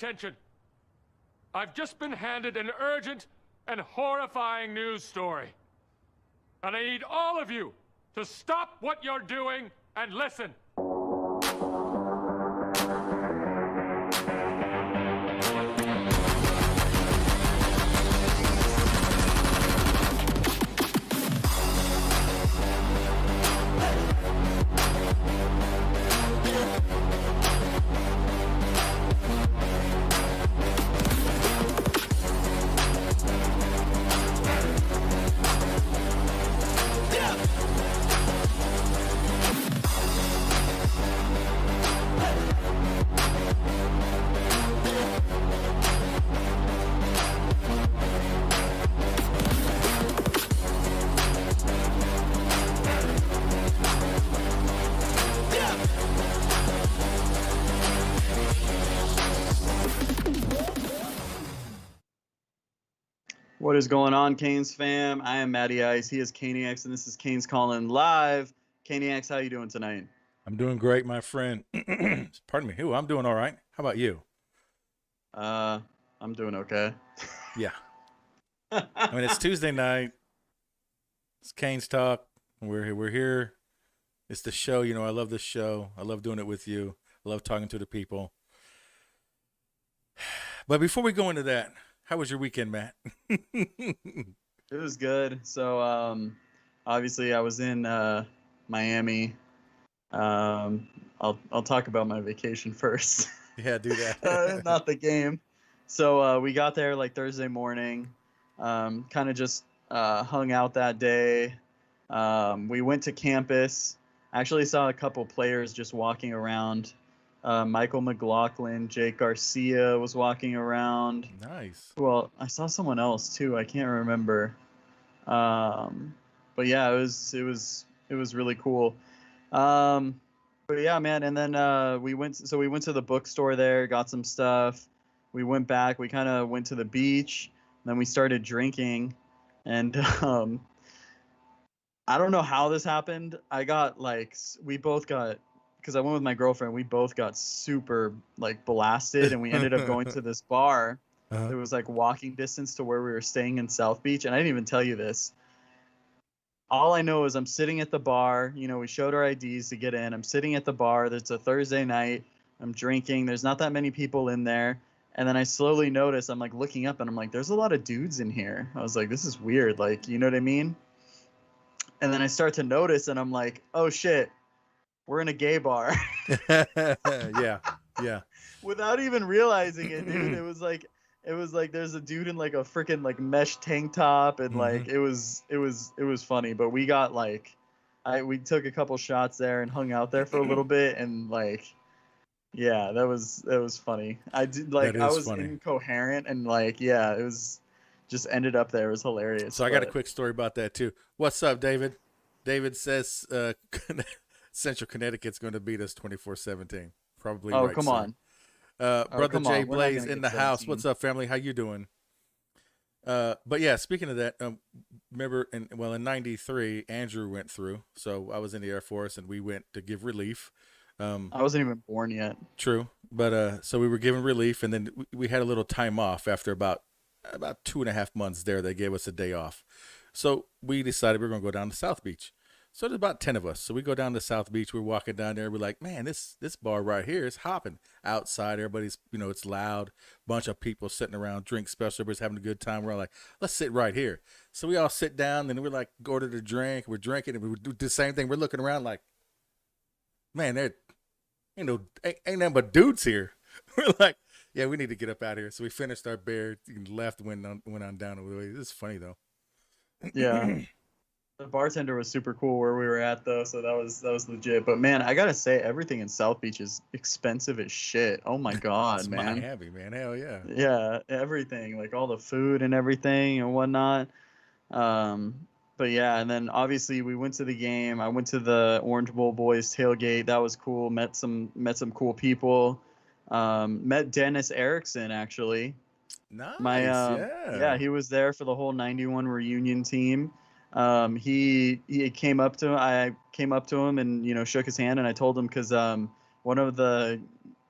attention. I've just been handed an urgent and horrifying news story. And I need all of you to stop what you're doing and listen. What is going on, Canes fam? I am Matty Ice. He is Caniacs, and this is Canes calling live. Caniacs, how you doing tonight? I'm doing great, my friend. Pardon me. I'm doing all right. How about you? I'm doing okay. Yeah. I mean, it's Tuesday night. It's Canes Talk. We're here. It's the show. You know, I love this show. I love doing it with you. I love talking to the people. But before we go into that, how was your weekend, Matt? It was good. So, obviously, I was in Miami. I'll talk about my vacation first. Yeah, do that. Not the game. So we got there like Thursday morning. Kind of just hung out that day. We went to campus. Actually saw a couple players just walking around. Michael McLaughlin, Jake Garcia was walking around. Nice. Well, I saw someone else too. I can't remember. But yeah, it was really cool. But yeah, man. And then we went to the bookstore there, got some stuff. We went back. We kind of went to the beach. Then we started drinking, and I don't know how this happened. We both got. Because I went with my girlfriend, we both got super like blasted, and we ended up going to this bar. It was like walking distance to where we were staying in South Beach, and I didn't even tell you this. All I know is I'm sitting at the bar. You know, we showed our IDs to get in. I'm sitting at the bar. It's a Thursday night. I'm drinking. There's not that many people in there. And then I slowly notice, I'm like looking up, and I'm like, there's a lot of dudes in here. I was like, this is weird. Like, you know what I mean? And then I start to notice, and I'm like, oh shit. We're in a gay bar. Yeah. Without even realizing it, dude. It was like there's a dude in like a freaking like mesh tank top, and like it was funny. But we got like we took a couple shots there and hung out there for a little bit, and like yeah, that was funny. I did like I was funny. Incoherent, and like yeah, it was just ended up there. It was hilarious. So I got a quick story about that too. What's up, David? David says Central Connecticut's going to beat us 24-17. Probably. Oh, right, come sir. on. Brother Jay on. Blaze in the house. What's up, family? How you doing? But yeah, speaking of that, remember in '93, Andrew went through. So I was in the Air Force, and we went to give relief. I wasn't even born yet. True, but so we were giving relief, and then we had a little time off after about 2.5 months there. They gave us a day off, so we decided we were going to go down to South Beach. So there's about 10 of us. So we go down to South Beach. We're walking down there. We're like, man, this bar right here is hopping. Outside, everybody's, it's loud. Bunch of people sitting around, drink special. Everybody's having a good time. We're all like, let's sit right here. So we all sit down, and we're like, go to the drink. We're drinking, and we do the same thing. We're looking around like, man, there ain't nothing but dudes here. We're like, yeah, we need to get up out here. So we finished our beer, left, went on down. This is funny, though. Yeah. The bartender was super cool where we were at though, so that was legit. But man, I gotta say, everything in South Beach is expensive as shit. Oh my god, it's man. Miami, man. Hell yeah. Yeah, everything, like all the food and everything and whatnot. But yeah, and then obviously we went to the game. I went to the Orange Bowl boys tailgate. That was cool. Met some cool people. Met Dennis Erickson actually. Nice. Yeah, he was there for the whole '91 reunion team. He came up to him. I came up to him and shook his hand, and I told him because one of the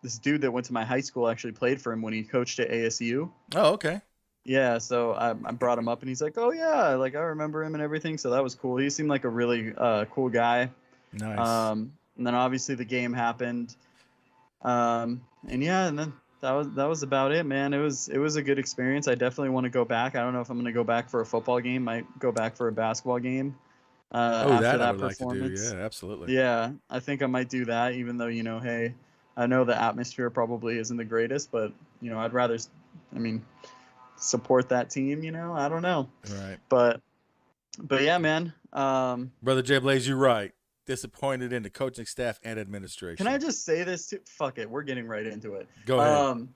this dude that went to my high school actually played for him when he coached at ASU. Oh, okay. Yeah, so I brought him up and he's like, "Oh yeah, like I remember him and everything." So that was cool. He seemed like a really cool guy. Nice. And then obviously the game happened. And yeah, and then that was about it, man. It was a good experience. I definitely want to go back. I don't know if I'm going to go back for a football game. Might go back for a basketball game. Oh, After that I that would like to do. performance. Yeah, absolutely. Yeah, I think I might do that, even though, hey, I know the atmosphere probably isn't the greatest, but, I'd rather, I mean, support that team, I don't know. Right. But yeah, man. Brother Jay Blaze, you're right. Disappointed in the coaching staff and administration. Can I just say this too? Fuck it. We're getting right into it. Go ahead.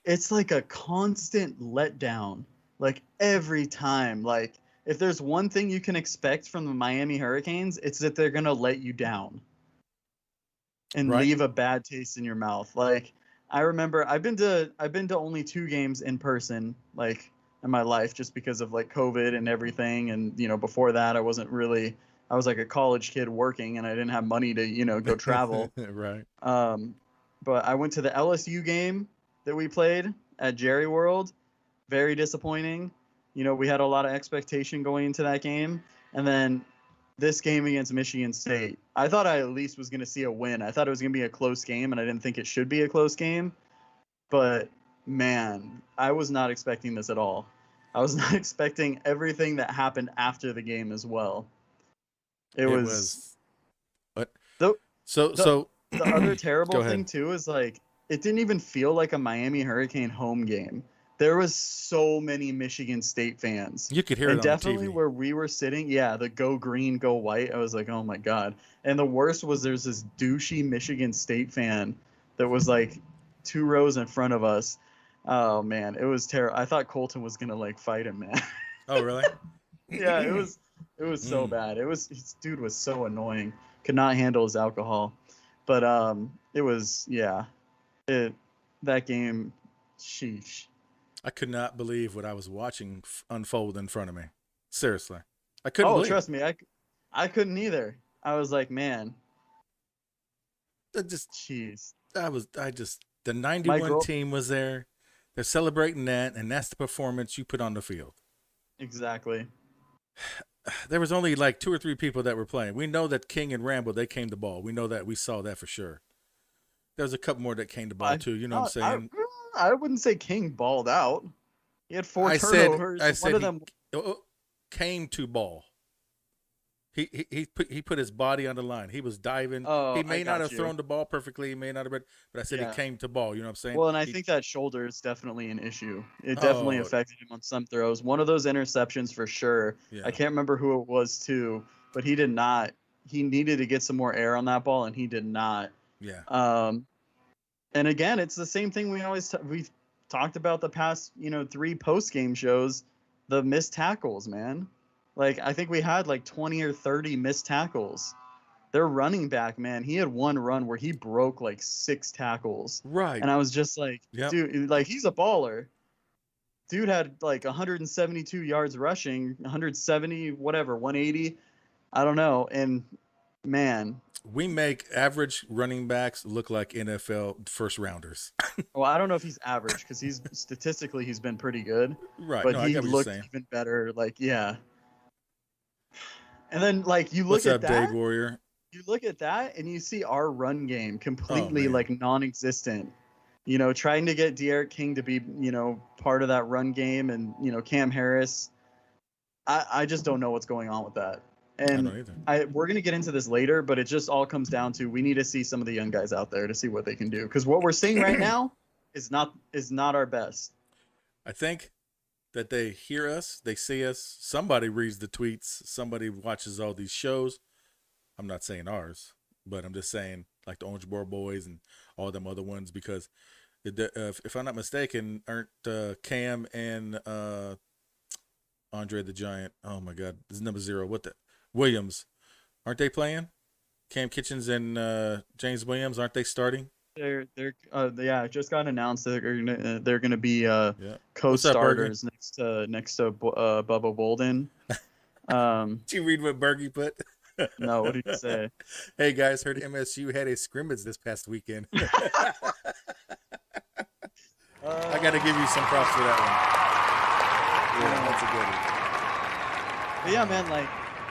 It's like a constant letdown. Like every time. Like if there's one thing you can expect from the Miami Hurricanes, it's that they're gonna let you down and leave a bad taste in your mouth. Like I remember I've been to only 2 games in person, like in my life, just because of like COVID and everything. And before that I was like a college kid working and I didn't have money to, go travel. Right. But I went to the LSU game that we played at Jerry World. Very disappointing. We had a lot of expectation going into that game. And then this game against Michigan State, I thought I at least was going to see a win. I thought it was going to be a close game, and I didn't think it should be a close game. But, man, I was not expecting this at all. I was not expecting everything that happened after the game as well. It was what? The The other terrible thing too is like it didn't even feel like a Miami Hurricane home game. There was so many Michigan State fans. You could hear and it definitely on TV. Where we were sitting, yeah, the go green, go white. I was like, oh my god. And the worst was there's this douchey Michigan State fan that was like 2 rows in front of us. Oh man, it was terrible. I thought Colton was gonna like fight him, man. Oh really? Yeah, it was so bad. His dude was so annoying. Could not handle his alcohol. But it was that game, sheesh. I could not believe what I was watching unfold in front of me. Seriously. I couldn't believe. Oh, trust me, I couldn't either. I was like, man. Jeez. The 91 team was there. They're celebrating that, and that's the performance you put on the field. Exactly. There was only like 2 or 3 people that were playing. We know that King and Rambo, they came to ball. We know that. We saw that for sure. There was a couple more that came to ball too. You know what I'm saying? I wouldn't say King balled out. He had 4 turnovers. I said one of them came to ball. He put his body on the line. He was diving. He may not have thrown the ball perfectly. He may not have been, but I said he came to ball. You know what I'm saying? Well, and I think that shoulder is definitely an issue. It definitely affected him on some throws. One of those interceptions for sure. Yeah. I can't remember who it was too, but he did not. He needed to get some more air on that ball, and he did not. Yeah. And again, it's the same thing we've talked about the past 3 post-game shows. The missed tackles, man. Like, I think we had like 20 or 30 missed tackles. Their running back, man, he had one run where he broke like 6 tackles. Right. And I was just like, dude, like he's a baller. Dude had like 172 yards rushing, 170, whatever, 180. I don't know. And man. We make average running backs look like NFL first rounders. Well, I don't know if he's average because statistically he's been pretty good. Right. But he looked even better. Like, yeah. And then, like, you look at that. What's up, Dave Warrior? You look at that, and you see our run game completely, like, non-existent. Trying to get De'Aaron King to be, part of that run game, and, Cam Harris. I just don't know what's going on with that. And I don't either. We're going to get into this later, but it just all comes down to we need to see some of the young guys out there to see what they can do. Because what we're seeing right now is not our best. I think that they hear us, they see us. Somebody reads the tweets. Somebody watches all these shows. I'm not saying ours, but I'm just saying like the Orange Bowl Boys and all them other ones because if I'm not mistaken, aren't Cam and Andre the Giant, oh my God, this is number 0. Williams, aren't they playing? Cam Kitchens and James Williams, aren't they starting? They're it just got announced that they're gonna be co-starters next to Bubba Bolden. Did you read what Bergie put? No, what did you say? Hey guys, heard MSU had a scrimmage this past weekend. I got to give you some props for that one. Yeah, that's a good one. But yeah, man, like,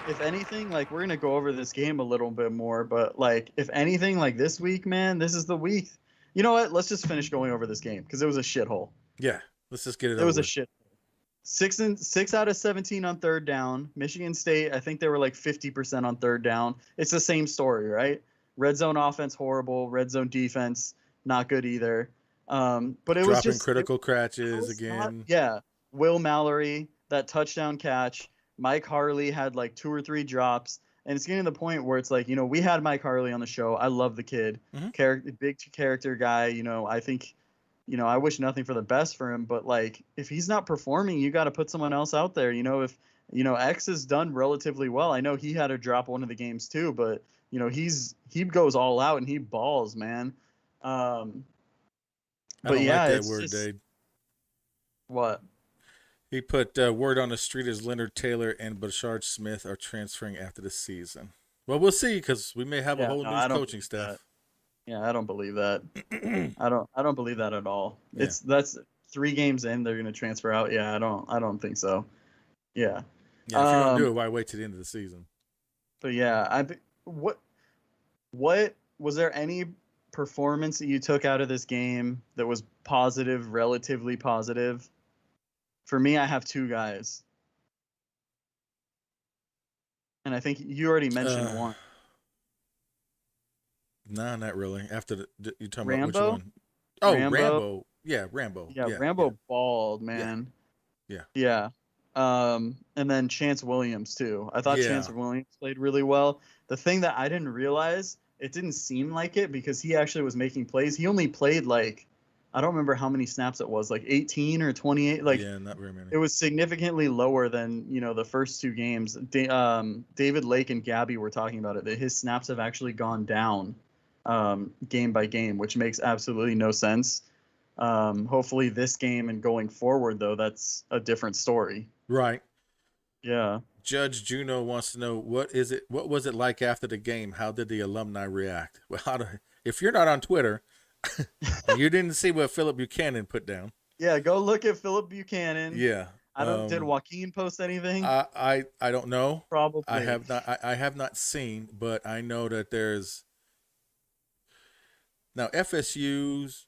if anything, like, we're going to go over this game a little bit more, but, like, if anything, like, this week, man, this is the week. You know what? Let's just finish going over this game because it was a shithole. Yeah, let's just get it It over was a with. shit. 6 out of 17 on third down. Michigan State, I think they were like 50% on third down. It's the same story, right? Red zone offense, horrible. Red zone defense, not good either. But it was Dropping just critical catches again. yeah. Will Mallory, that touchdown catch. Mike Harley had like 2 or 3 drops. And it's getting to the point where it's like, we had Mike Harley on the show. I love the kid. Big character guy. I think, I wish nothing for the best for him. But, like, if he's not performing, you got to put someone else out there. If, X has done relatively well. I know he had to drop one of the games too. But, he goes all out and he balls, man. I But don't yeah, like that it's word, just, Dave. what? He put word on the street as Leonard Taylor and Bashard Smith are transferring after the season. Well, we'll see because we may have a whole new coaching staff. Yeah, I don't believe that. I don't believe that at all. Yeah. That's 3 games in, they're gonna transfer out. Yeah, I don't think so. Yeah. Yeah, if you're gonna do it, why wait to the end of the season? But yeah, what was there any performance that you took out of this game that was positive, relatively positive? For me, I have 2 guys. And I think you already mentioned one. No, not really. After you're talking Rambo? about which one? Oh, Rambo. Yeah, Rambo. Yeah, Rambo balled, man. Yeah. And then Chance Williams too. I thought Chance Williams played really well. The thing that I didn't realize, it didn't seem like it because he actually was making plays. He only played like, I don't remember how many snaps it was, like 18 or 28. Like, yeah, not very many. It was significantly lower than, the first 2 games. David Lake and Gabby were talking about it, that his snaps have actually gone down game by game, which makes absolutely no sense. Hopefully this game and going forward, though, that's a different story. Right. Yeah. Judge Juno wants to know what was it like after the game? How did the alumni react? Well, if you're not on Twitter, you didn't see what Philip Buchanan put down. Yeah, go look at Philip Buchanan. Yeah. Did Joaquin post anything? I don't know. Probably. I have not seen, but I know that there's now FSU's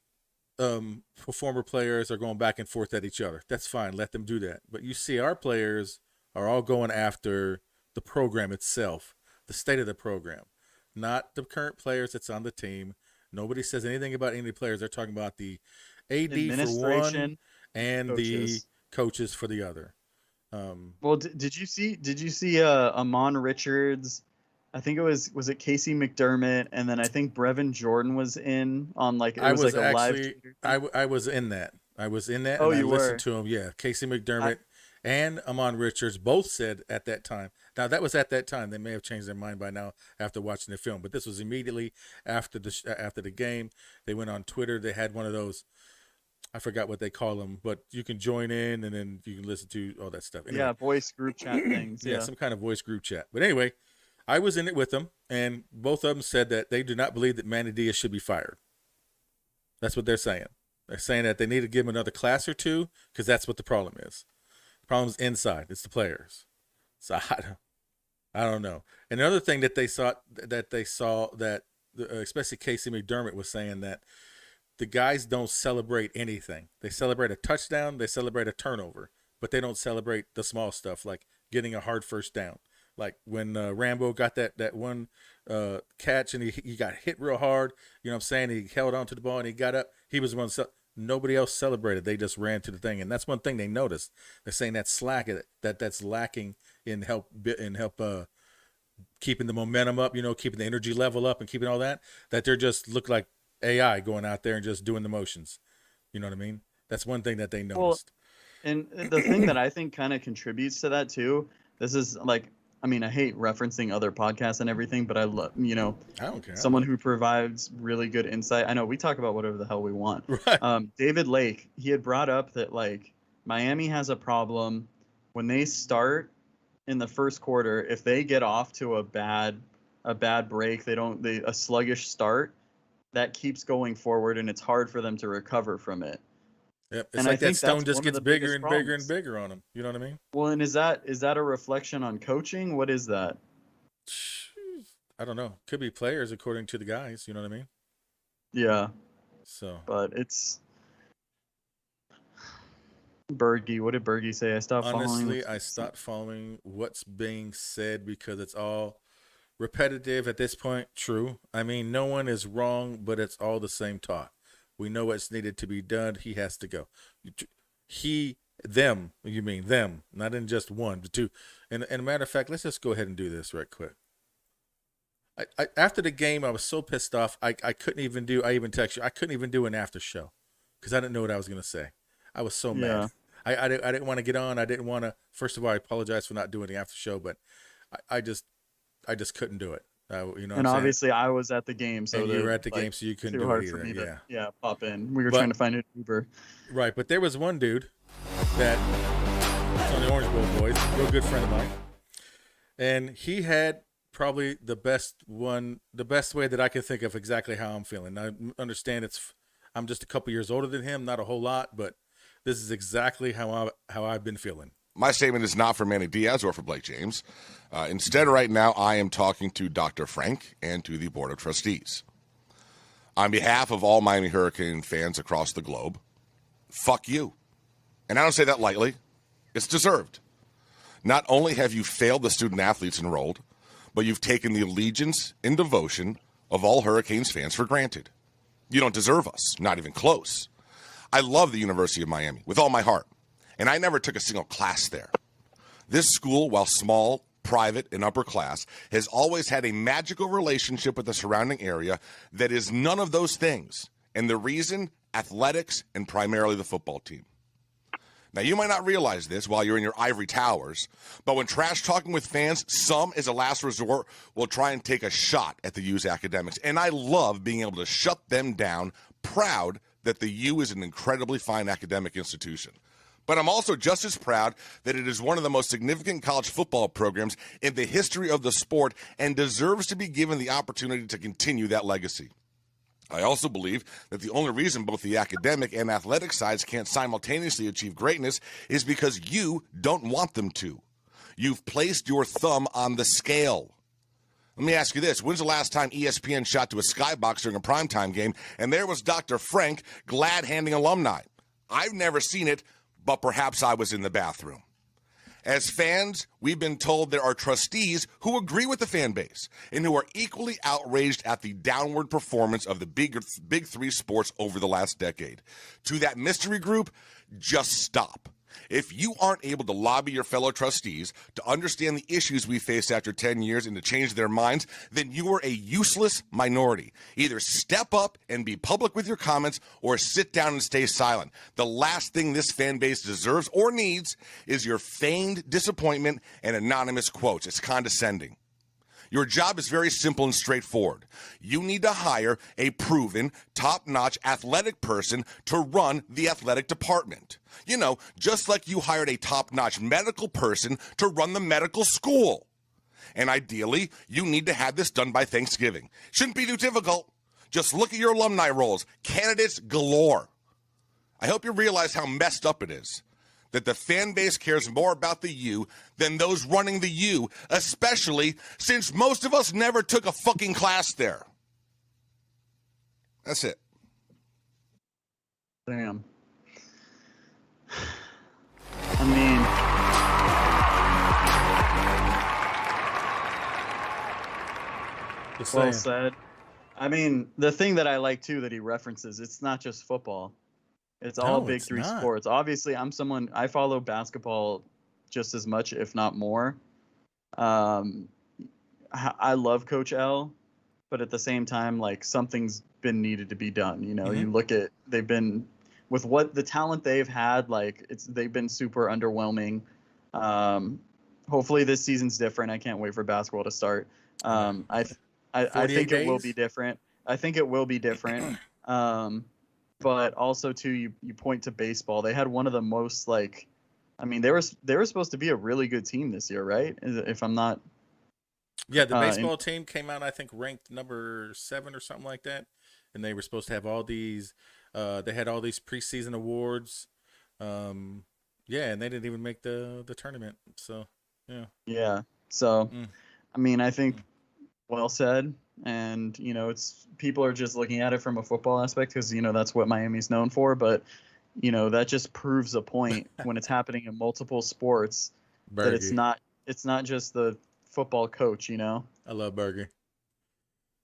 former players are going back and forth at each other. That's fine. Let them do that. But you see our players are all going after the program itself, the state of the program, not the current players that's on the team. Nobody says anything about any players. They're talking about the AD for one and the coaches for the other. Well, did you see Amon Richards? I think it was it Casey McDermott, and then I think Brevin Jordan was in on like it was like a live. I was in that. Oh, and you I were? listened to him. Yeah, Casey McDermott and Amon Richards both said at that time. Now that was at that time. They may have changed their mind by now after watching the film, but this was immediately after the game. They went on Twitter. They had one of those. I forgot what they call them, but you can join in and then you can listen to all that stuff. Anyway. Yeah, voice group chat things. Yeah, some kind of voice group chat. But anyway, I was in it with them, and both of them said that they do not believe that Manny Diaz should be fired. That's what they're saying. They're saying that they need to give him another class or 2 because that's what the problem is. The problem's inside. It's the players. So I don't know. And another thing that they saw that especially Casey McDermott was saying that the guys don't celebrate anything. They celebrate a touchdown, they celebrate a turnover, but they don't celebrate the small stuff like getting a hard first down. Like when Rambo got that one catch and he got hit real hard, you know what I'm saying? He held on to the ball and he got up. He was the one. Nobody else celebrated. They just ran to the thing, and that's one thing they noticed. They're saying that's that's lacking in help keeping the momentum up, keeping the energy level up and keeping all that. That they're just look like AI going out there and just doing the motions. You know what I mean? That's one thing that they noticed. Well, and the thing that I think kind of contributes to that too, this is like, I mean, I hate referencing other podcasts and everything, but I love, I don't care. Someone who provides really good insight. I know we talk about whatever the hell we want. Right. David Lake, he had brought up that like Miami has a problem when they start in the first quarter. If they get off to a bad break, a sluggish start, that keeps going forward and it's hard for them to recover from it. Yep. It's And I like that think stone that's just one of gets the bigger biggest and bigger and problems. bigger on him. You know what I mean? Well, and is that a reflection on coaching? What is that? I don't know. Could be players according to the guys. You know what I mean? Yeah, So but it's Bergie. What did Bergie say? I stopped following. honestly, I stopped following what's being said because it's all repetitive at this point. True. I mean, no one is wrong, but it's all the same talk. We know what's needed to be done. He has to go. He, them. You mean them? Not in just one, but two. And a matter of fact, let's just go ahead and do this right quick. After the game, I was so pissed off. I couldn't even do. I even text you. I couldn't even do an after show because I didn't know what I was gonna say. I was so Yeah. mad. I didn't want to get on. I didn't want to. First of all, I apologize for not doing the after show, but I just couldn't do it. You know, what And I'm saying? obviously, I was at the game, so And you were at the like, game, so you couldn't too do hard it for either. me Yeah. to pop in. We were But- trying to find an Uber. Right, but there was one dude that was on the Orange Bowl boys, a real good friend of mine, and he had probably the best way that I can think of exactly how I'm feeling. I understand I'm just a couple years older than him, not a whole lot, but this is exactly how I've been feeling. My statement is not for Manny Diaz or for Blake James. Instead, right now, I am talking to Dr. Frank and to the Board of Trustees. On behalf of all Miami Hurricane fans across the globe, fuck you. And I don't say that lightly. It's deserved. Not only have you failed the student athletes enrolled, but you've taken the allegiance and devotion of all Hurricanes fans for granted. You don't deserve us, not even close. I love the University of Miami with all my heart, and I never took a single class there. This school, while small, private, and upper class, has always had a magical relationship with the surrounding area that is none of those things. And the reason, athletics and primarily the football team. Now, you might not realize this while you're in your ivory towers, but when trash talking with fans, some, as a last resort, will try and take a shot at the U's academics. And I love being able to shut them down, proud that the U is an incredibly fine academic institution. But I'm also just as proud that it is one of the most significant college football programs in the history of the sport and deserves to be given the opportunity to continue that legacy. I also believe that the only reason both the academic and athletic sides can't simultaneously achieve greatness is because you don't want them to. You've placed your thumb on the scale. Let me ask you this. When's the last time ESPN shot to a skybox during a primetime game and there was Dr. Frank glad-handing alumni? I've never seen it, but perhaps I was in the bathroom. As fans, we've been told there are trustees who agree with the fan base and who are equally outraged at the downward performance of the big three sports over the last decade. To that mystery group, just stop. If you aren't able to lobby your fellow trustees to understand the issues we face after 10 years and to change their minds, then you are a useless minority. Either step up and be public with your comments or sit down and stay silent. The last thing this fan base deserves or needs is your feigned disappointment and anonymous quotes. It's condescending. Your job is very simple and straightforward. You need to hire a proven, top-notch athletic person to run the athletic department. You know, just like you hired a top-notch medical person to run the medical school. And ideally, you need to have this done by Thanksgiving. Shouldn't be too difficult. Just look at your alumni rolls. Candidates galore. I hope you realize how messed up it is. That the fan base cares more about the U than those running the U, especially since most of us never took a fucking class there. That's it. Damn. I mean, Just well saying. said. I mean, the thing that I like too that he references, it's not just football. It's all No, big it's three not. sports. Obviously, I follow basketball just as much, if not more. I love Coach L, but at the same time, like, something's been needed to be done. You know, you look at, they've been, with what the talent they've had, like, they've been super underwhelming. Hopefully this season's different. I can't wait for basketball to start. I think it will days? be different. I think it will be different. But also too, you point to baseball. They had one of the most, like, I mean, they were supposed to be a really good team this year, right? If I'm not. Yeah, the baseball team came out, I think, ranked number 7 or something like that and they were supposed to have all these. They had all these preseason awards. Yeah, and they didn't even make the tournament. So yeah. Yeah. So, I mean, I think Mm. well said. And it's people are just looking at it from a football aspect because that's what Miami's known for. But that just proves a point when it's happening in multiple sports that it's not just the football coach. I love Bertie.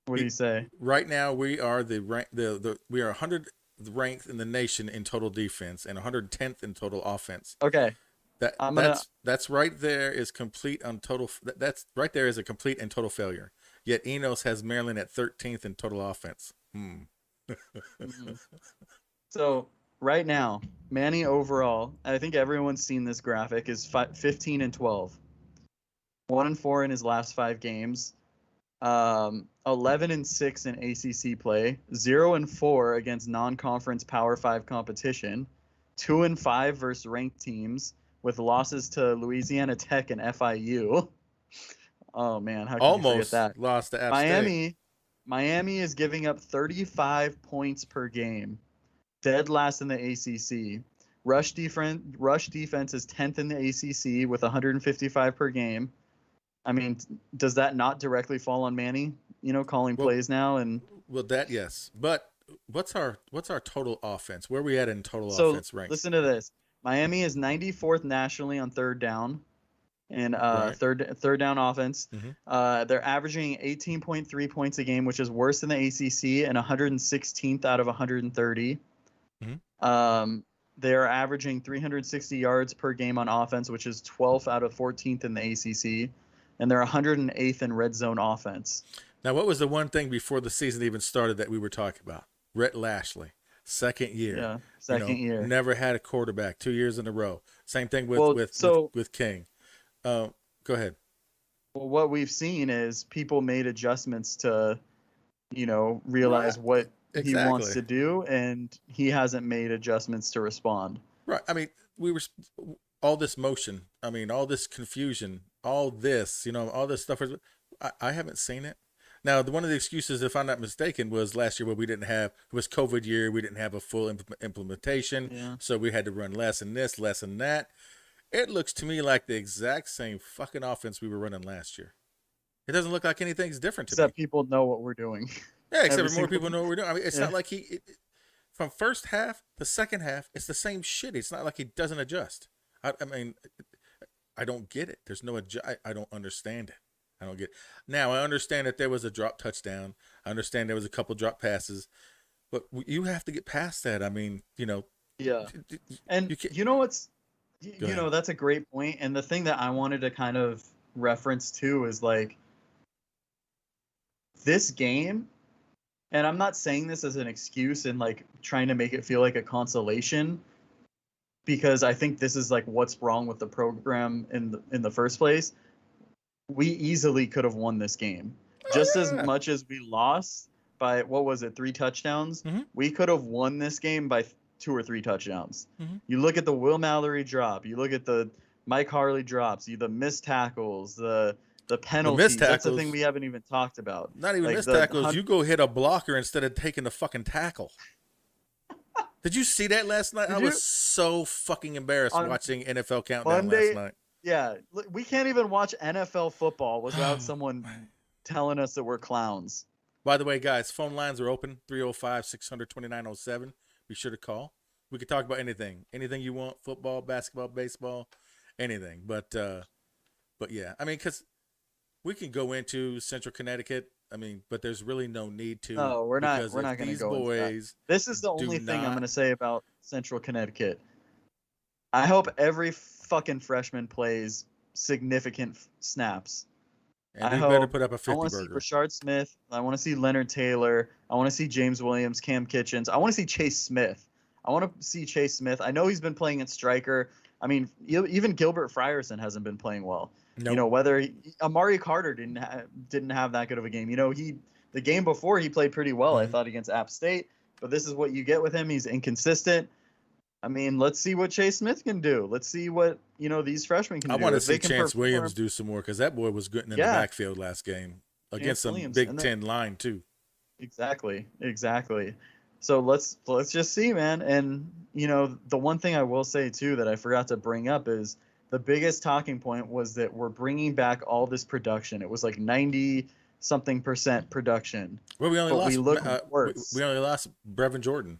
What do you say? Right now, we are we are 100th ranked in the nation in total defense and 110th in total offense. Okay. That's right there is complete on total. That's right there is a complete and total failure. Yet Enos has Maryland at 13th in total offense. So right now, Manny overall, I think everyone's seen this graphic, is 15 and 12, 1-4 in his last 5 games, 11 and 6 in ACC play, 0 and 4 against non-conference Power 5 competition, 2 and 5 versus ranked teams, with losses to Louisiana Tech and FIU. Oh man, how can you forget that? Lost to App State. Miami is giving up 35 points per game, dead last in the ACC. Rush defense is 10th in the ACC with 155 per game. I mean, does that not directly fall on Manny? Calling plays now and. Well, that yes, but what's our total offense? Where are we at in total offense rank? Listen to this. Miami is 94th nationally on third down, and third down offense. Mm-hmm. They're averaging 18.3 points a game, which is worse than the ACC, and 116th out of 130. Mm-hmm. They are averaging 360 yards per game on offense, which is 12th out of 14th in the ACC, and they're 108th in red zone offense. Now, what was the one thing before the season even started that we were talking about? Rhett Lashley, second year. Yeah, second year. Never had a quarterback 2 years in a row. Same thing with King. Go ahead. Well, what we've seen is people made adjustments to, realize what he wants to do, and he hasn't made adjustments to respond. Right. I mean, all this motion. I mean, all this confusion. All this. All this stuff. I haven't seen it. Now, one of the excuses, if I'm not mistaken, was last year where we didn't have, it was COVID year. We didn't have a full implementation. So we had to run less in this, less in that. It looks to me like the exact same fucking offense we were running last year. It doesn't look like anything's different to me. Except people know what we're doing. Yeah, except for more people know what we're doing. I mean, it's not like from first half to second half, it's the same shit. It's not like he doesn't adjust. I mean, I don't get it. There's no I don't understand it. I don't get it. Now, I understand that there was a drop touchdown. I understand there was a couple drop passes. But you have to get past that. I mean, Yeah. And that's a great point. And the thing that I wanted to kind of reference too is like this game, and I'm not saying this as an excuse and like trying to make it feel like a consolation, because I think this is like what's wrong with the program in the first place. We easily could have won this game. Just as much as we lost by, 3 touchdowns, we could have won this game by 2 or 3 touchdowns. You look at the Will Mallory drop, you look at the Mike Harley drops, the missed tackles, the penalties. That's the thing we haven't even talked about. Not even missed tackles. You go hit a blocker instead of taking the fucking tackle. Did you see that last night? I was so fucking embarrassed watching NFL Countdown last night. Yeah, we can't even watch NFL football without someone telling us that we're clowns. By the way, guys, phone lines are open, 305-600-2907. Be sure to call. We could talk about anything you want, football, basketball, baseball, anything. But yeah, I mean, because we can go into Central Connecticut. I mean, but there's really no need to. No, we're not going to go into that. This is the only thing I'm going to say about Central Connecticut. I hope every fucking freshman plays significant snaps. And they better put up a 50 burger. I want to see Rashard Smith. I want to see Leonard Taylor. I want to see James Williams, Cam Kitchens. I want to see Chase Smith. I know he's been playing at striker. I mean, even Gilbert Frierson hasn't been playing well. Nope. Amari Carter didn't have that good of a game. The game before he played pretty well, I thought, against App State. But this is what you get with him. He's inconsistent. I mean, let's see what Chase Smith can do. Let's see what these freshmen can do. I want to see Chance Williams do some more because that boy was good in the backfield last game against some Big Ten line too. Exactly. So let's just see, man. And the one thing I will say too that I forgot to bring up is the biggest talking point was that we're bringing back all this production. It was like 90 something percent production, Well, we only but we lost. look We worse. only lost Brevin Jordan.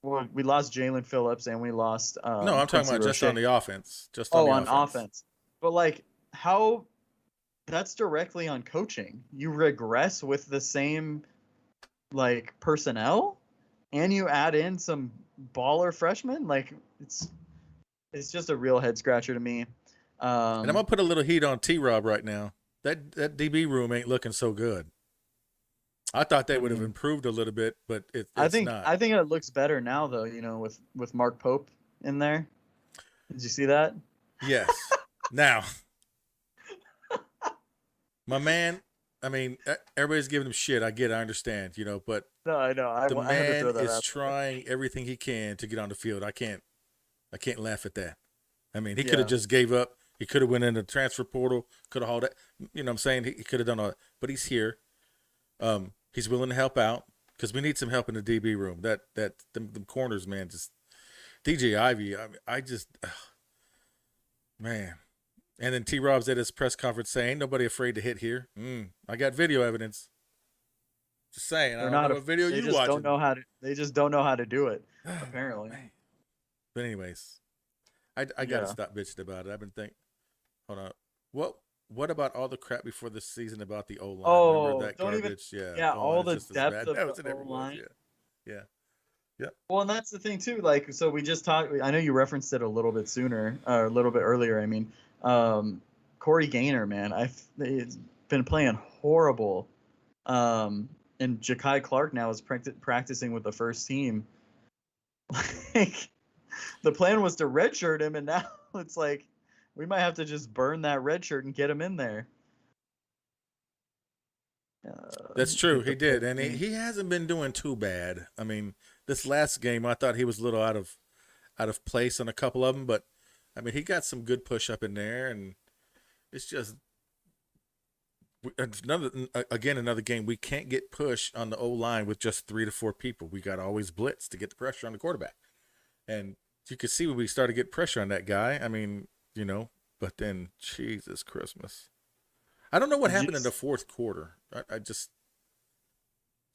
Well, we lost Jalen Phillips and we lost No, I'm talking Quincy about just Roche. on the offense. Just on Oh, the on offense. offense. But like how that's directly on coaching. You regress with the same like personnel and you add in some baller freshmen. Like it's just a real head scratcher to me. And I'm gonna put a little heat on T-Rob right now. That DB room ain't looking so good. I thought they would have improved a little bit, but it's not. I think it looks better now though, with Mark Pope in there. Did you see that? Yes. Now, my man. I mean, everybody's giving him shit. I get it. I understand. But No, I know. the I had to man throw that is out. trying everything he can to get on the field. I can't laugh at that. I mean, he could Yeah. have just gave up. He could have went in the transfer portal. Could have hauled it. You know what I'm saying? He could have done all that. But he's here. He's willing to help out because we need some help in the DB room. The corners, man, just DJ Ivy. I just, man. And then T. Rob's at his press conference saying, "Ain't nobody afraid to hit here." I got video evidence. Just saying. They're I don't not know what video they you just watching. don't know how to they just don't know how to do it, apparently. But anyways, I gotta Yeah. stop bitching about it. I've been thinking. Hold on. What about all the crap before the season about the O line? Oh, Remember that don't even garbage? Yeah. yeah, O-line all is the just as depth bad. of That was the in every was. O-line. Yeah. Yeah. Well, and that's the thing too. Like, so we just talked. I know you referenced it a little bit sooner, or a little bit earlier. I mean, Corey Gaynor, man, he's been playing horrible. And Ja'Kai Clark now is practicing with the first team. Like, the plan was to redshirt him, and now it's like we might have to just burn that red shirt and get him in there. That's true. He did, and he hasn't been doing too bad. I mean, this last game, I thought he was a little out of place on a couple of them, but I mean, he got some good push up in there, and it's just another game. We can't get push on the O line with just 3 to 4 people. We got to always blitz to get the pressure on the quarterback, and you could see when we started to get pressure on that guy. I mean, but then Jesus Christmas. I don't know what happened in the fourth quarter. I just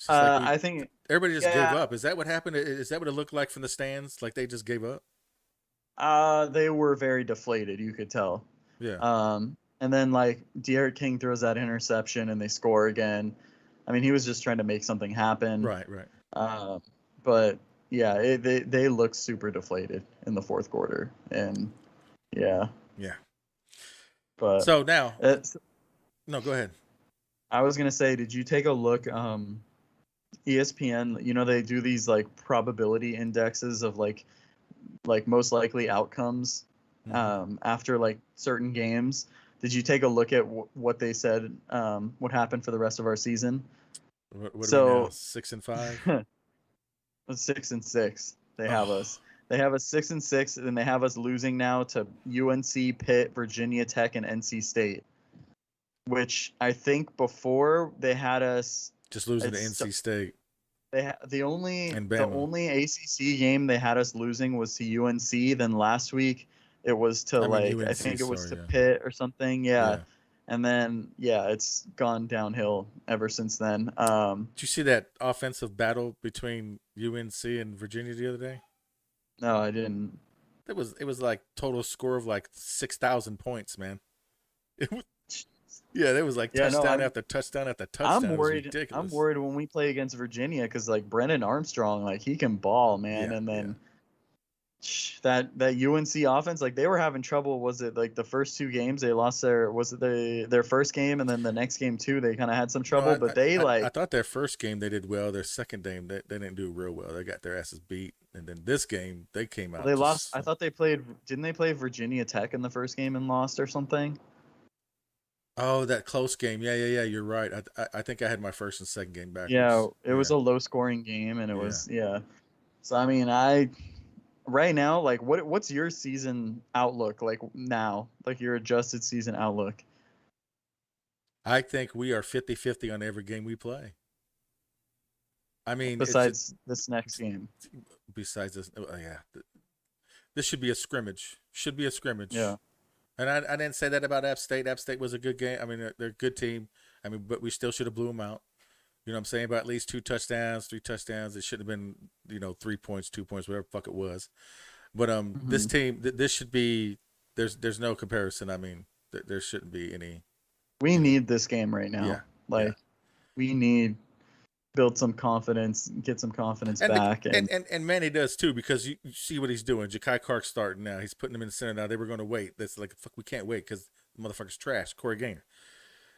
I think everybody just gave up. Is that what happened? Is that what it looked like from the stands? Like they just gave up? they were very deflated. You could tell. Yeah. And then like De'Aaron King throws that interception and they score again. I mean, he was just trying to make something happen. Right. But yeah, they look super deflated in the fourth quarter, and yeah. Yeah. But so now, no, go ahead. I was gonna say, did you take a look? ESPN, they do these like probability indexes of like most likely outcomes after like certain games. Did you take a look at what they said would happen for the rest of our season? What are we now, 6-5? 6-6. They have us. They have us 6-6, and they have us losing now to UNC, Pitt, Virginia Tech, and NC State. Which I think before they had us just losing to NC State. The only ACC game they had us losing was to UNC. Then last week it was to UNC, I think it was to Pitt or something. Yeah. And then it's gone downhill ever since then. Did you see that offensive battle between UNC and Virginia the other day? No, I didn't. It was like total score of like 6,000 points, man. Yeah, there was like touchdown after touchdown after touchdown. I'm worried. I'm worried when we play against Virginia because like Brennan Armstrong, like he can ball, man. And then that UNC offense, like they were having trouble. Was it like the first 2 games they lost their first game, and then the next game too they kind of had some trouble. But I thought their first game they did well. Their second game they didn't do real well. They got their asses beat, and then this game they came out. They lost. I thought they played. Didn't they play Virginia Tech in the first game and lost or something? Oh, that close game. Yeah. You're right. I think I had my first and second game backwards. Yeah, it was a low-scoring game, and it was So I mean, right now, like, what's your season outlook like now? Like your adjusted season outlook? I think we are 50-50 on every game we play. I mean, besides this next game. Besides this, yeah, this should be a scrimmage. Should be a scrimmage. Yeah. And I didn't say that about App State. App State was a good game. I mean, they're a good team. I mean, but we still should have blew them out. You know what I'm saying? By at least 2 touchdowns, 3 touchdowns. It shouldn't have been, 3 points, 2 points, whatever the fuck it was. But this team, this should be. There's no comparison. I mean, there shouldn't be any. We need this game right now. Yeah. We need build some confidence, get some confidence back. And Manny does too, because you see what he's doing. Ja'Kai Clark's starting now. He's putting him in the center now. They were going to wait. That's like, fuck, we can't wait because the motherfucker's trash. Corey Gaynor.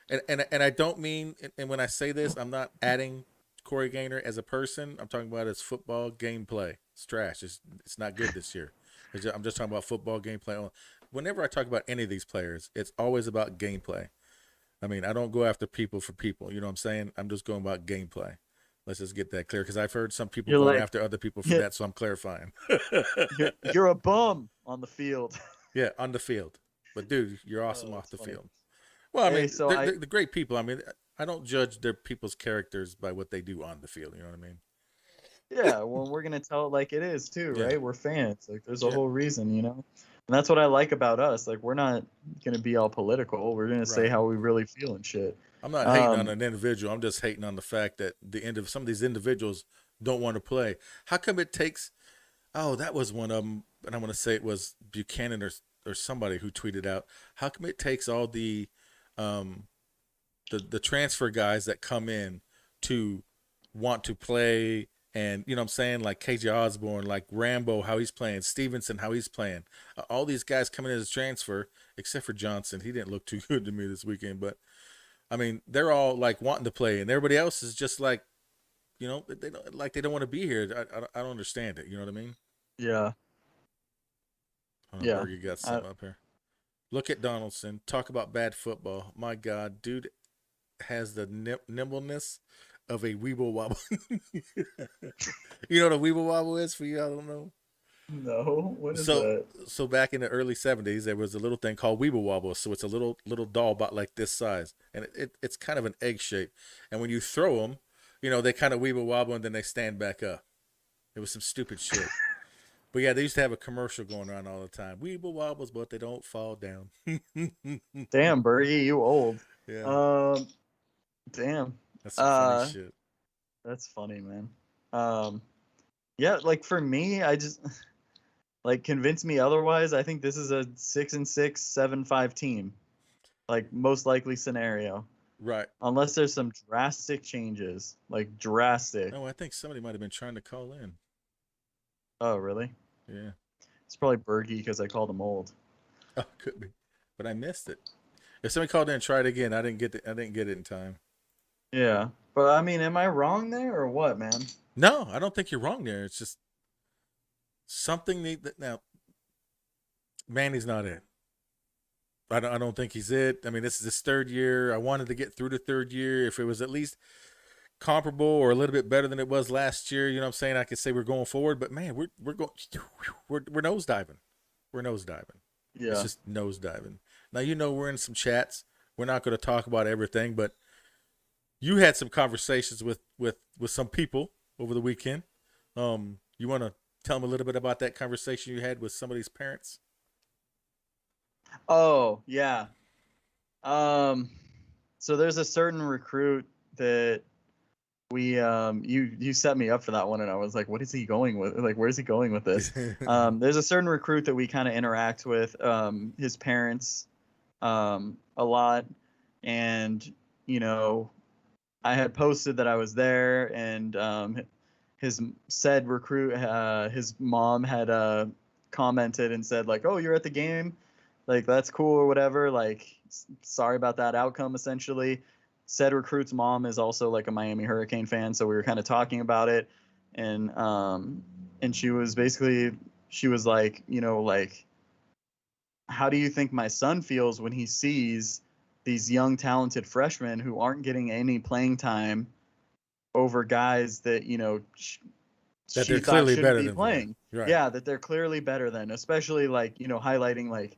And I don't mean, and when I say this, I'm not adding Corey Gaynor as a person. I'm talking about his football gameplay. It's trash. It's not good this year. I'm just talking about football gameplay. Whenever I talk about any of these players, it's always about gameplay. I mean, I don't go after people for people. You know what I'm saying? I'm just going about gameplay. Let's just get that clear, because I've heard some people going after other people for that, so I'm clarifying. you're a bum on the field. Yeah, on the field. But, dude, you're awesome off the field. Well, I mean, they're great people. I mean, I don't judge their people's characters by what they do on the field. You know what I mean? Yeah, well, we're going to tell it like it is, too, right? We're fans. Like, there's a whole reason, And that's what I like about us. Like, we're not going to be all political. We're going to say how we really feel and shit. I'm not hating on an individual. I'm just hating on the fact that some of these individuals don't want to play. How come it takes? Oh, that was one of them, and I want to say it was Buchanan or somebody who tweeted out. How come it takes all the transfer guys that come in to want to play? And, you know what I'm saying, like KJ Osborne, like Rambo, how he's playing, Stevenson, how he's playing. All these guys coming in as a transfer, except for Johnson. He didn't look too good to me this weekend. But, I mean, they're all, like, wanting to play. And everybody else is just like, they don't want to be here. I don't understand it. You know what I mean? Yeah. You got something up here. Look at Donaldson. Talk about bad football. My God, dude has the nimbleness of a Weeble Wobble. You know what a Weeble Wobble is, for you? I don't know. No, what is that? So back in the early 70s, there was a little thing called Weeble Wobble. So it's a little doll about like this size, and it's kind of an egg shape. And when you throw them, they kind of Weeble Wobble and then they stand back up. It was some stupid shit. But yeah, they used to have a commercial going around all the time. Weeble Wobbles, but they don't fall down. Damn, Bertie, you old. Yeah. Damn. That's some funny shit. That's funny, man. Yeah, like for me, I just convince me otherwise. I think this is a 6-6, 7-5 team, like most likely scenario. Right. Unless there's some drastic changes, like drastic. No, I think somebody might have been trying to call in. Oh, really? Yeah. It's probably Bergie because I called him old. Oh, could be, but I missed it. If somebody called in and tried again, I didn't get it in time. Yeah, but I mean, am I wrong there or what, man? No, I don't think you're wrong there. It's just something now. Manny's not it. I don't think he's it. I mean, this is his third year. I wanted to get through the third year. If it was at least comparable or a little bit better than it was last year, you know what I'm saying, I could say we're going forward. But man, we're nosediving. We're nosediving. Yeah, it's just nosediving. Now we're in some chats. We're not going to talk about everything, but you had some conversations with some people over the weekend. You want to tell them a little bit about that conversation you had with somebody's parents? Oh, yeah. So there's a certain recruit that we you set me up for that one, and I was like, what is he going with? Like, where's he going with this? There's a certain recruit that we kind of interact with his parents a lot, and I had posted that I was there, and his said recruit, his mom had commented and said like, "Oh, you're at the game, like that's cool or whatever. Like, sorry about that outcome." Essentially, said recruit's mom is also like a Miami Hurricane fan, so we were kind of talking about it, and she was like, like, how do you think my son feels when he sees these young talented freshmen who aren't getting any playing time over guys that that they're clearly better than playing? Right. Yeah, that they're clearly better than, especially like highlighting like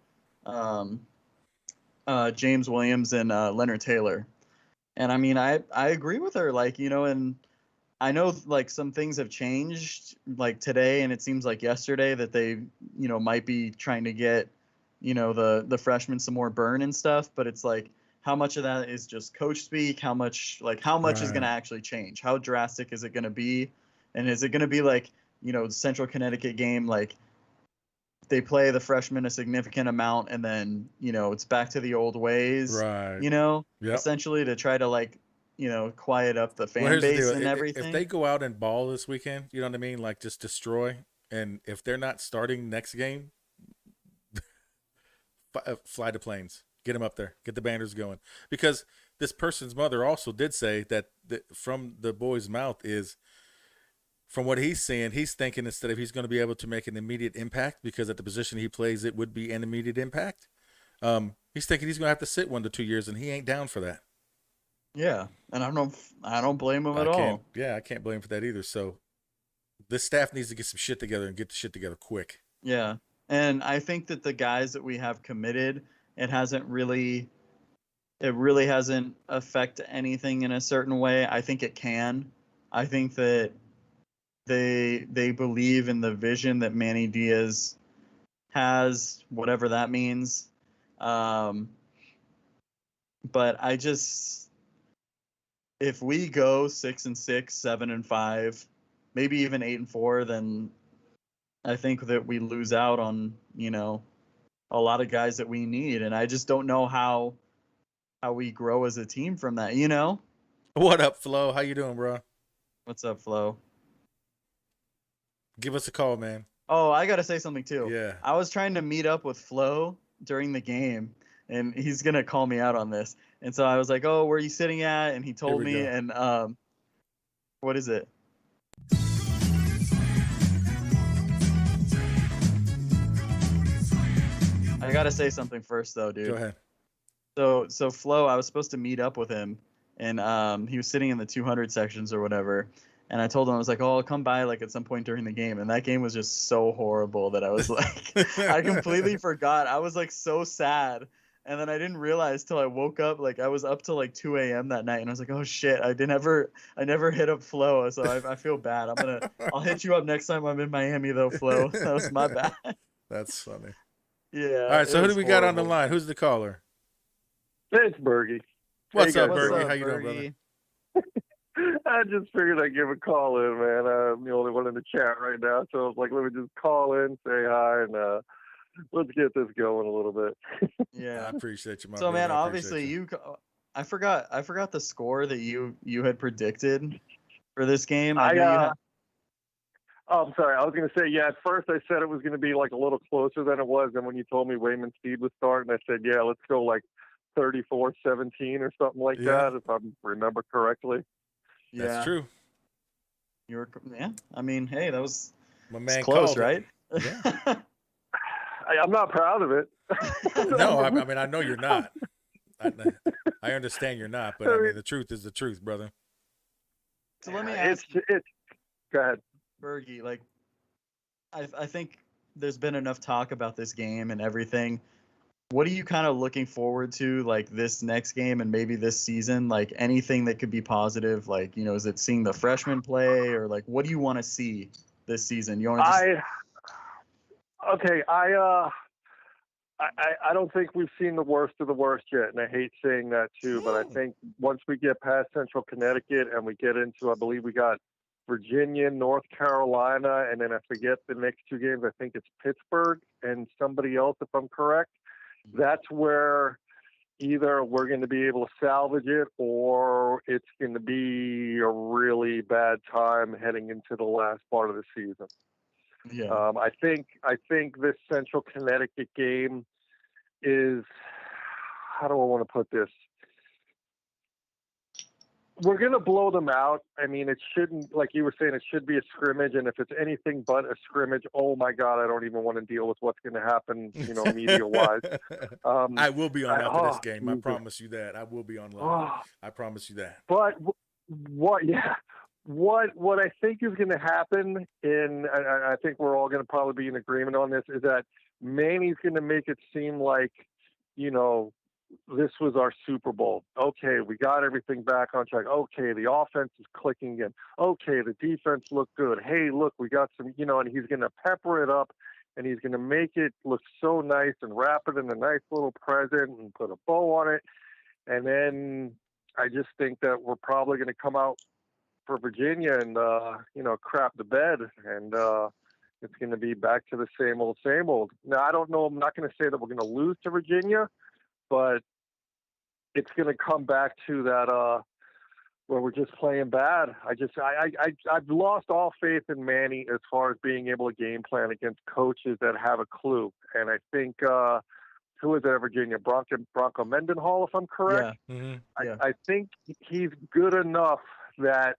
James Williams and Leonard Taylor. And I mean, I agree with her, like, and I know like some things have changed like today, and it seems like yesterday that they, might be trying to get, the freshmen some more burn and stuff. But it's like, how much of that is just coach speak? How much is going to Right. actually change? How drastic is it going to be? And is it going to be like, Central Connecticut game, like they play the freshmen a significant amount and then, it's back to the old ways, Right. Yep. essentially to try to like, quiet up the Well, fan here's the base deal. and If everything. they go out and ball this weekend, you know what I mean? Like just destroy. And if they're not starting next game, fly the planes. Get them up there. Get the banners going. Because this person's mother also did say that from the boy's mouth is, from what he's seeing, he's thinking instead of he's going to be able to make an immediate impact because at the position he plays, it would be an immediate impact. He's thinking he's going to have to sit 1 to 2 years, and he ain't down for that. Yeah, and I don't blame him at all. Yeah, I can't blame him for that either. So this staff needs to get some shit together and get the shit together quick. Yeah, and I think that the guys that we have committed, it really hasn't affected anything in a certain way. I think it can. I think that they believe in the vision that Manny Diaz has, whatever that means. But I just, if we go 6-6, 7-5, maybe even 8-4, then I think that we lose out on, a lot of guys that we need. And I just don't know how we grow as a team from that, What up, Flo? How you doing, bro? What's up, Flo? Give us a call, man. Oh, I got to say something too. Yeah. I was trying to meet up with Flo during the game, and he's going to call me out on this. And so I was like, "Oh, where are you sitting at?" And he told me, go. and what is it? I got to say something first though, dude. Go ahead. So Flo, I was supposed to meet up with him, and he was sitting in the 200 sections or whatever. And I told him, I was like, "Oh, I'll come by like at some point during the game." And that game was just so horrible that I was like, I completely forgot. I was like so sad. And then I didn't realize till I woke up, like I was up till like 2 a.m. that night, and I was like, "Oh shit, I never hit up Flo." So I feel bad. I'll hit you up next time I'm in Miami though, Flo. That was my bad. That's funny. Yeah. All right, so who do we got on the line? Who's the caller? It's Bertie. What's up, What's Bertie? up, How you doing, Bertie? brother? I just figured I'd give a call in, man. I'm the only one in the chat right now, so I was like, let me just call in, say hi, and let's get this going a little bit. Yeah. I appreciate you, my So brother. man, I obviously I forgot the score that you had predicted for this game. I know you had. Oh, I'm sorry. I was going to say, yeah, at first I said it was going to be like a little closer than it was. And when you told me Wayman Steed was starting, I said, yeah, let's go like 34-17 or something like that, if I remember correctly. Yeah. That's true. Yeah. I mean, hey, that was My man close, called it. right? Yeah. I'm not proud of it. No, I mean, I know you're not. I understand you're not, but I mean, the truth is the truth, brother. So let me ask you. Go ahead. Bergie, like, I think there's been enough talk about this game and everything. What are you kind of looking forward to, like, this next game and maybe this season? Like, anything that could be positive? Like, is it seeing the freshmen play, or, like, what do you want to see this season? You want to I don't think we've seen the worst of the worst yet, and I hate saying that too, but I think once we get past Central Connecticut and we get into, I believe we got Virginia, North Carolina, and then I forget the next two games. I think it's Pittsburgh and somebody else, if I'm correct. That's where either we're going to be able to salvage it, or it's going to be a really bad time heading into the last part of the season. Yeah. I think this Central Connecticut game is, how do I want to put this? We're going to blow them out. I mean, it shouldn't, like you were saying, it should be a scrimmage. And if it's anything but a scrimmage, oh my God, I don't even want to deal with what's going to happen, media-wise. I will be on after this game. I promise you that. I will be on live. I promise you that. But what I think is going to happen, and I think we're all going to probably be in agreement on this, is that Manny's going to make it seem like, this was our Super Bowl. Okay, we got everything back on track. Okay, the offense is clicking again. Okay, the defense looked good. Hey, look, we got some, and he's going to pepper it up, and he's going to make it look so nice and wrap it in a nice little present and put a bow on it. And then I just think that we're probably going to come out for Virginia and, crap the bed. And it's going to be back to the same old, same old. Now, I don't know. I'm not going to say that we're going to lose to Virginia, but it's going to come back to that where we're just playing bad. I've lost all faith in Manny as far as being able to game plan against coaches that have a clue. And I think who is it at Virginia? Bronco Mendenhall, if I'm correct. Yeah. Mm-hmm. Yeah. I think he's good enough that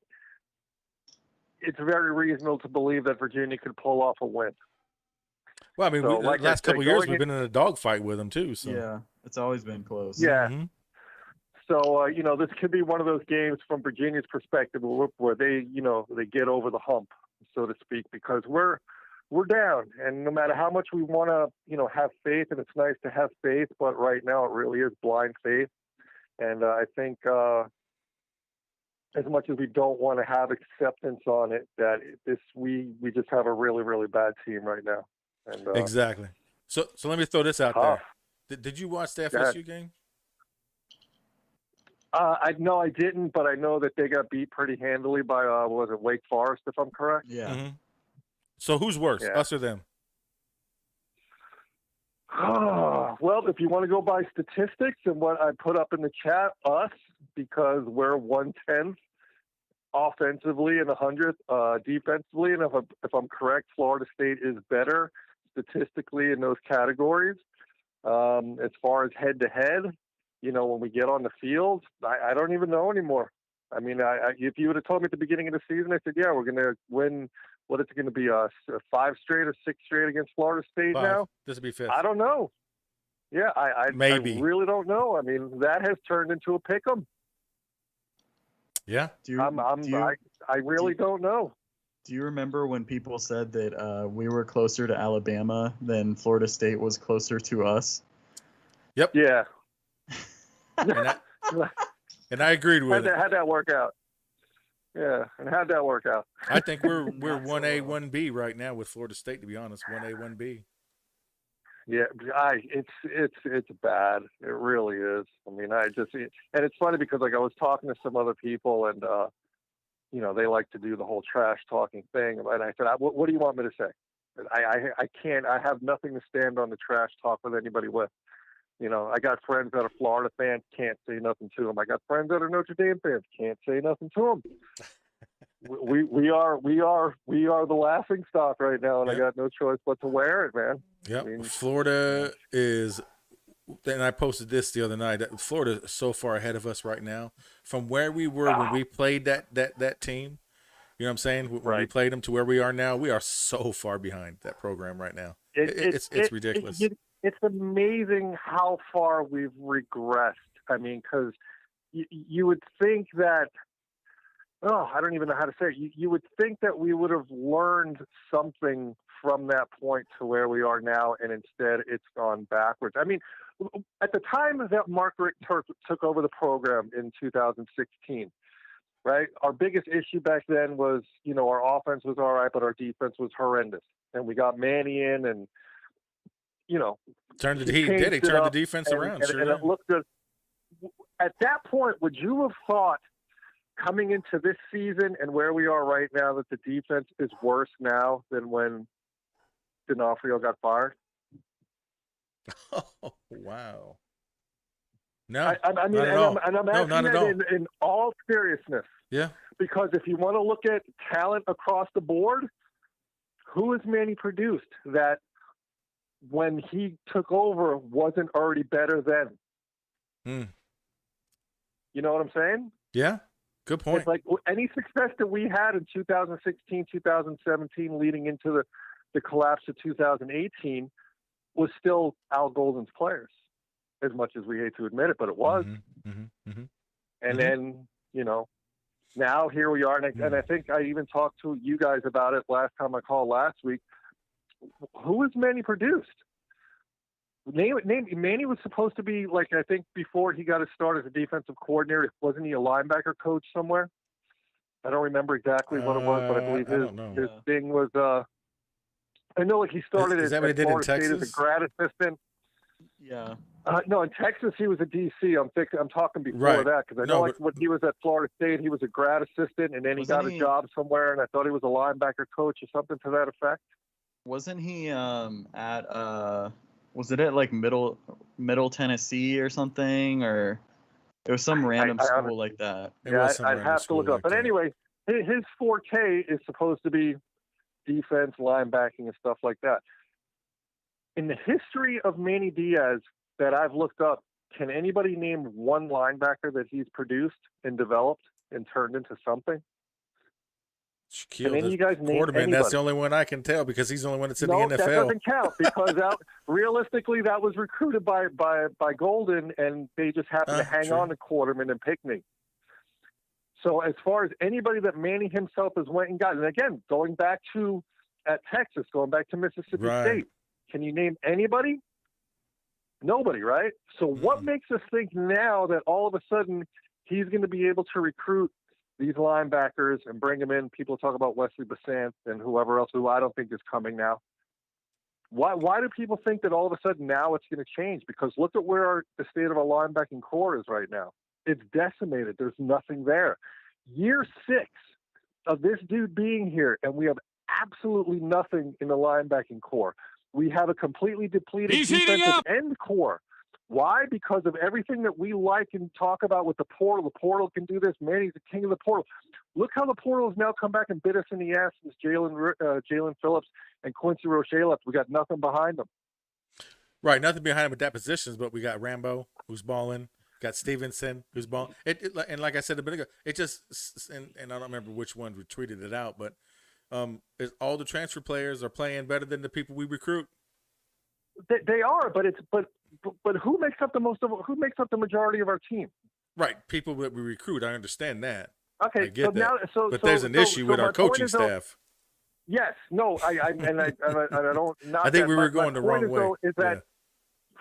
it's very reasonable to believe that Virginia could pull off a win. Well, I mean, So, the last couple of years we've been in a dogfight with them too. So yeah, it's always been close. Yeah. Mm-hmm. So this could be one of those games from Virginia's perspective where they, they get over the hump, so to speak, because we're down, and no matter how much we want to, have faith, and it's nice to have faith, but right now it really is blind faith, and I think as much as we don't want to have acceptance on it, that we just have a really, really bad team right now. And exactly. So let me throw this out tough. there. Did you watch the FSU game? No, I didn't, but I know that they got beat pretty handily by, was it Wake Forest, if I'm correct? Yeah. Mm-hmm. So who's worse, us or them? Well, if you want to go by statistics and what I put up in the chat, us, because we're 1/10 offensively and 100th defensively, and if I'm correct, Florida State is better statistically in those categories. As far as head-to-head, when we get on the field, I don't even know anymore. I mean, if you would have told me at the beginning of the season, I said, yeah, we're going to win. What is it going to be, 5 straight or 6 straight against Florida State 5. now? This will be 5th. I don't know. Yeah, I Maybe. I really don't know. I mean, that has turned into a pick 'em. Yeah. I really don't know. Do you remember when people said that we were closer to Alabama than Florida State was closer to us? Yep. Yeah. And I agreed with it. How'd that work out? Yeah, and how'd that work out? I think we're 1A, 1B right now with Florida State, to be honest. 1A, 1B. Yeah, it's bad. It really is. I mean, and it's funny because I was talking to some other people, and they like to do the whole trash talking thing, and I said, what do you want me to say? I can't. I have nothing to stand on the trash talk with anybody with. I got friends that are Florida fans, can't say nothing to them. I got friends that are Notre Dame fans, can't say nothing to them. We are the laughing stock right now, and I got no choice but to wear it, man. Yeah, I mean, Florida is, and I posted this the other night. Florida is so far ahead of us right now from where we were when we played that team. You know what I'm saying? When we played them to where we are now, we are so far behind that program right now. It's ridiculous. It's amazing how far we've regressed. I mean, because you would think that, I don't even know how to say it. You would think that we would have learned something from that point to where we are now, and instead it's gone backwards. I mean, at the time that Mark Richt took over the program in 2016, right, our biggest issue back then was, our offense was all right, but our defense was horrendous. And we got Manny in, and he turned the defense around. And it looked good. At that point, would you have thought coming into this season and where we are right now that the defense is worse now than when D'Onofrio got fired? Oh, wow. No, I'm asking that in all seriousness. Yeah. Because if you want to look at talent across the board, who has Manny produced that when he took over wasn't already better then? You know what I'm saying? Yeah. Good point. It's like any success that we had in 2016, 2017, leading into the collapse of 2018 was still Al Golden's players, as much as we hate to admit it, but it was. And then, now here we are. And I think I even talked to you guys about it last time I called last week. Who has Manny produced? Manny was supposed to be, like, I think before he got his start as a defensive coordinator, wasn't he a linebacker coach somewhere? I don't remember exactly what it was, but I believe his thing was. I know, like, he started is that what he at did in Florida State as a Texas? grad assistant. Yeah. No, in Texas he was a DC. I'm talking before Right. that, because I know, like, when he was at Florida State, he was a grad assistant, and then he got a job somewhere, and I thought he was a linebacker coach or something to that effect. Wasn't he at was it at like Middle Tennessee or something, or it was some random school like that? Yeah, I'd have to look up. But anyway, his forte is supposed to be defense, linebacking, and stuff like that. In the history of Manny Diaz that I've looked up, can anybody name one linebacker that he's produced and developed and turned into something? Shaquille, can any of you guys name anybody? That's the only one I can tell, because he's the only one that's in the NFL. No, that doesn't count, because realistically that was recruited by Golden, and they just happened to hang on to Quarterman and Pickney. So as far as anybody that Manny himself has went and got, and again, going back to at Texas, going back to Mississippi State, can you name anybody? Nobody, right? So what makes us think now that all of a sudden he's going to be able to recruit these linebackers and bring them in? People talk about Wesley Basant and whoever else, who I don't think is coming now. Why do people think that all of a sudden now it's going to change? Because look at where the state of our linebacking core is right now. It's decimated. There's nothing there. Year 6 of this dude being here, and we have absolutely nothing in the linebacking core. We have a completely depleted defensive end core. Why? Because of everything that we like and talk about with the portal. The portal can do this. Manny's the king of the portal. Look how the portal has now come back and bit us in the ass since Jalen Phillips and Quincy Roche left. We got nothing behind them. Right, nothing behind him at that positions, but we got Rambo, who's balling. Got Stevenson, who's balling. And like I said a bit ago, it just, and I don't remember which one retweeted it out, but all the transfer players are playing better than the people we recruit. They are, but who makes up who makes up the majority of our team? Right, people that we recruit. I understand that. Okay, I get that. But there's an issue with our coaching staff. Yes, no, I don't. I think we were going the wrong way. Is that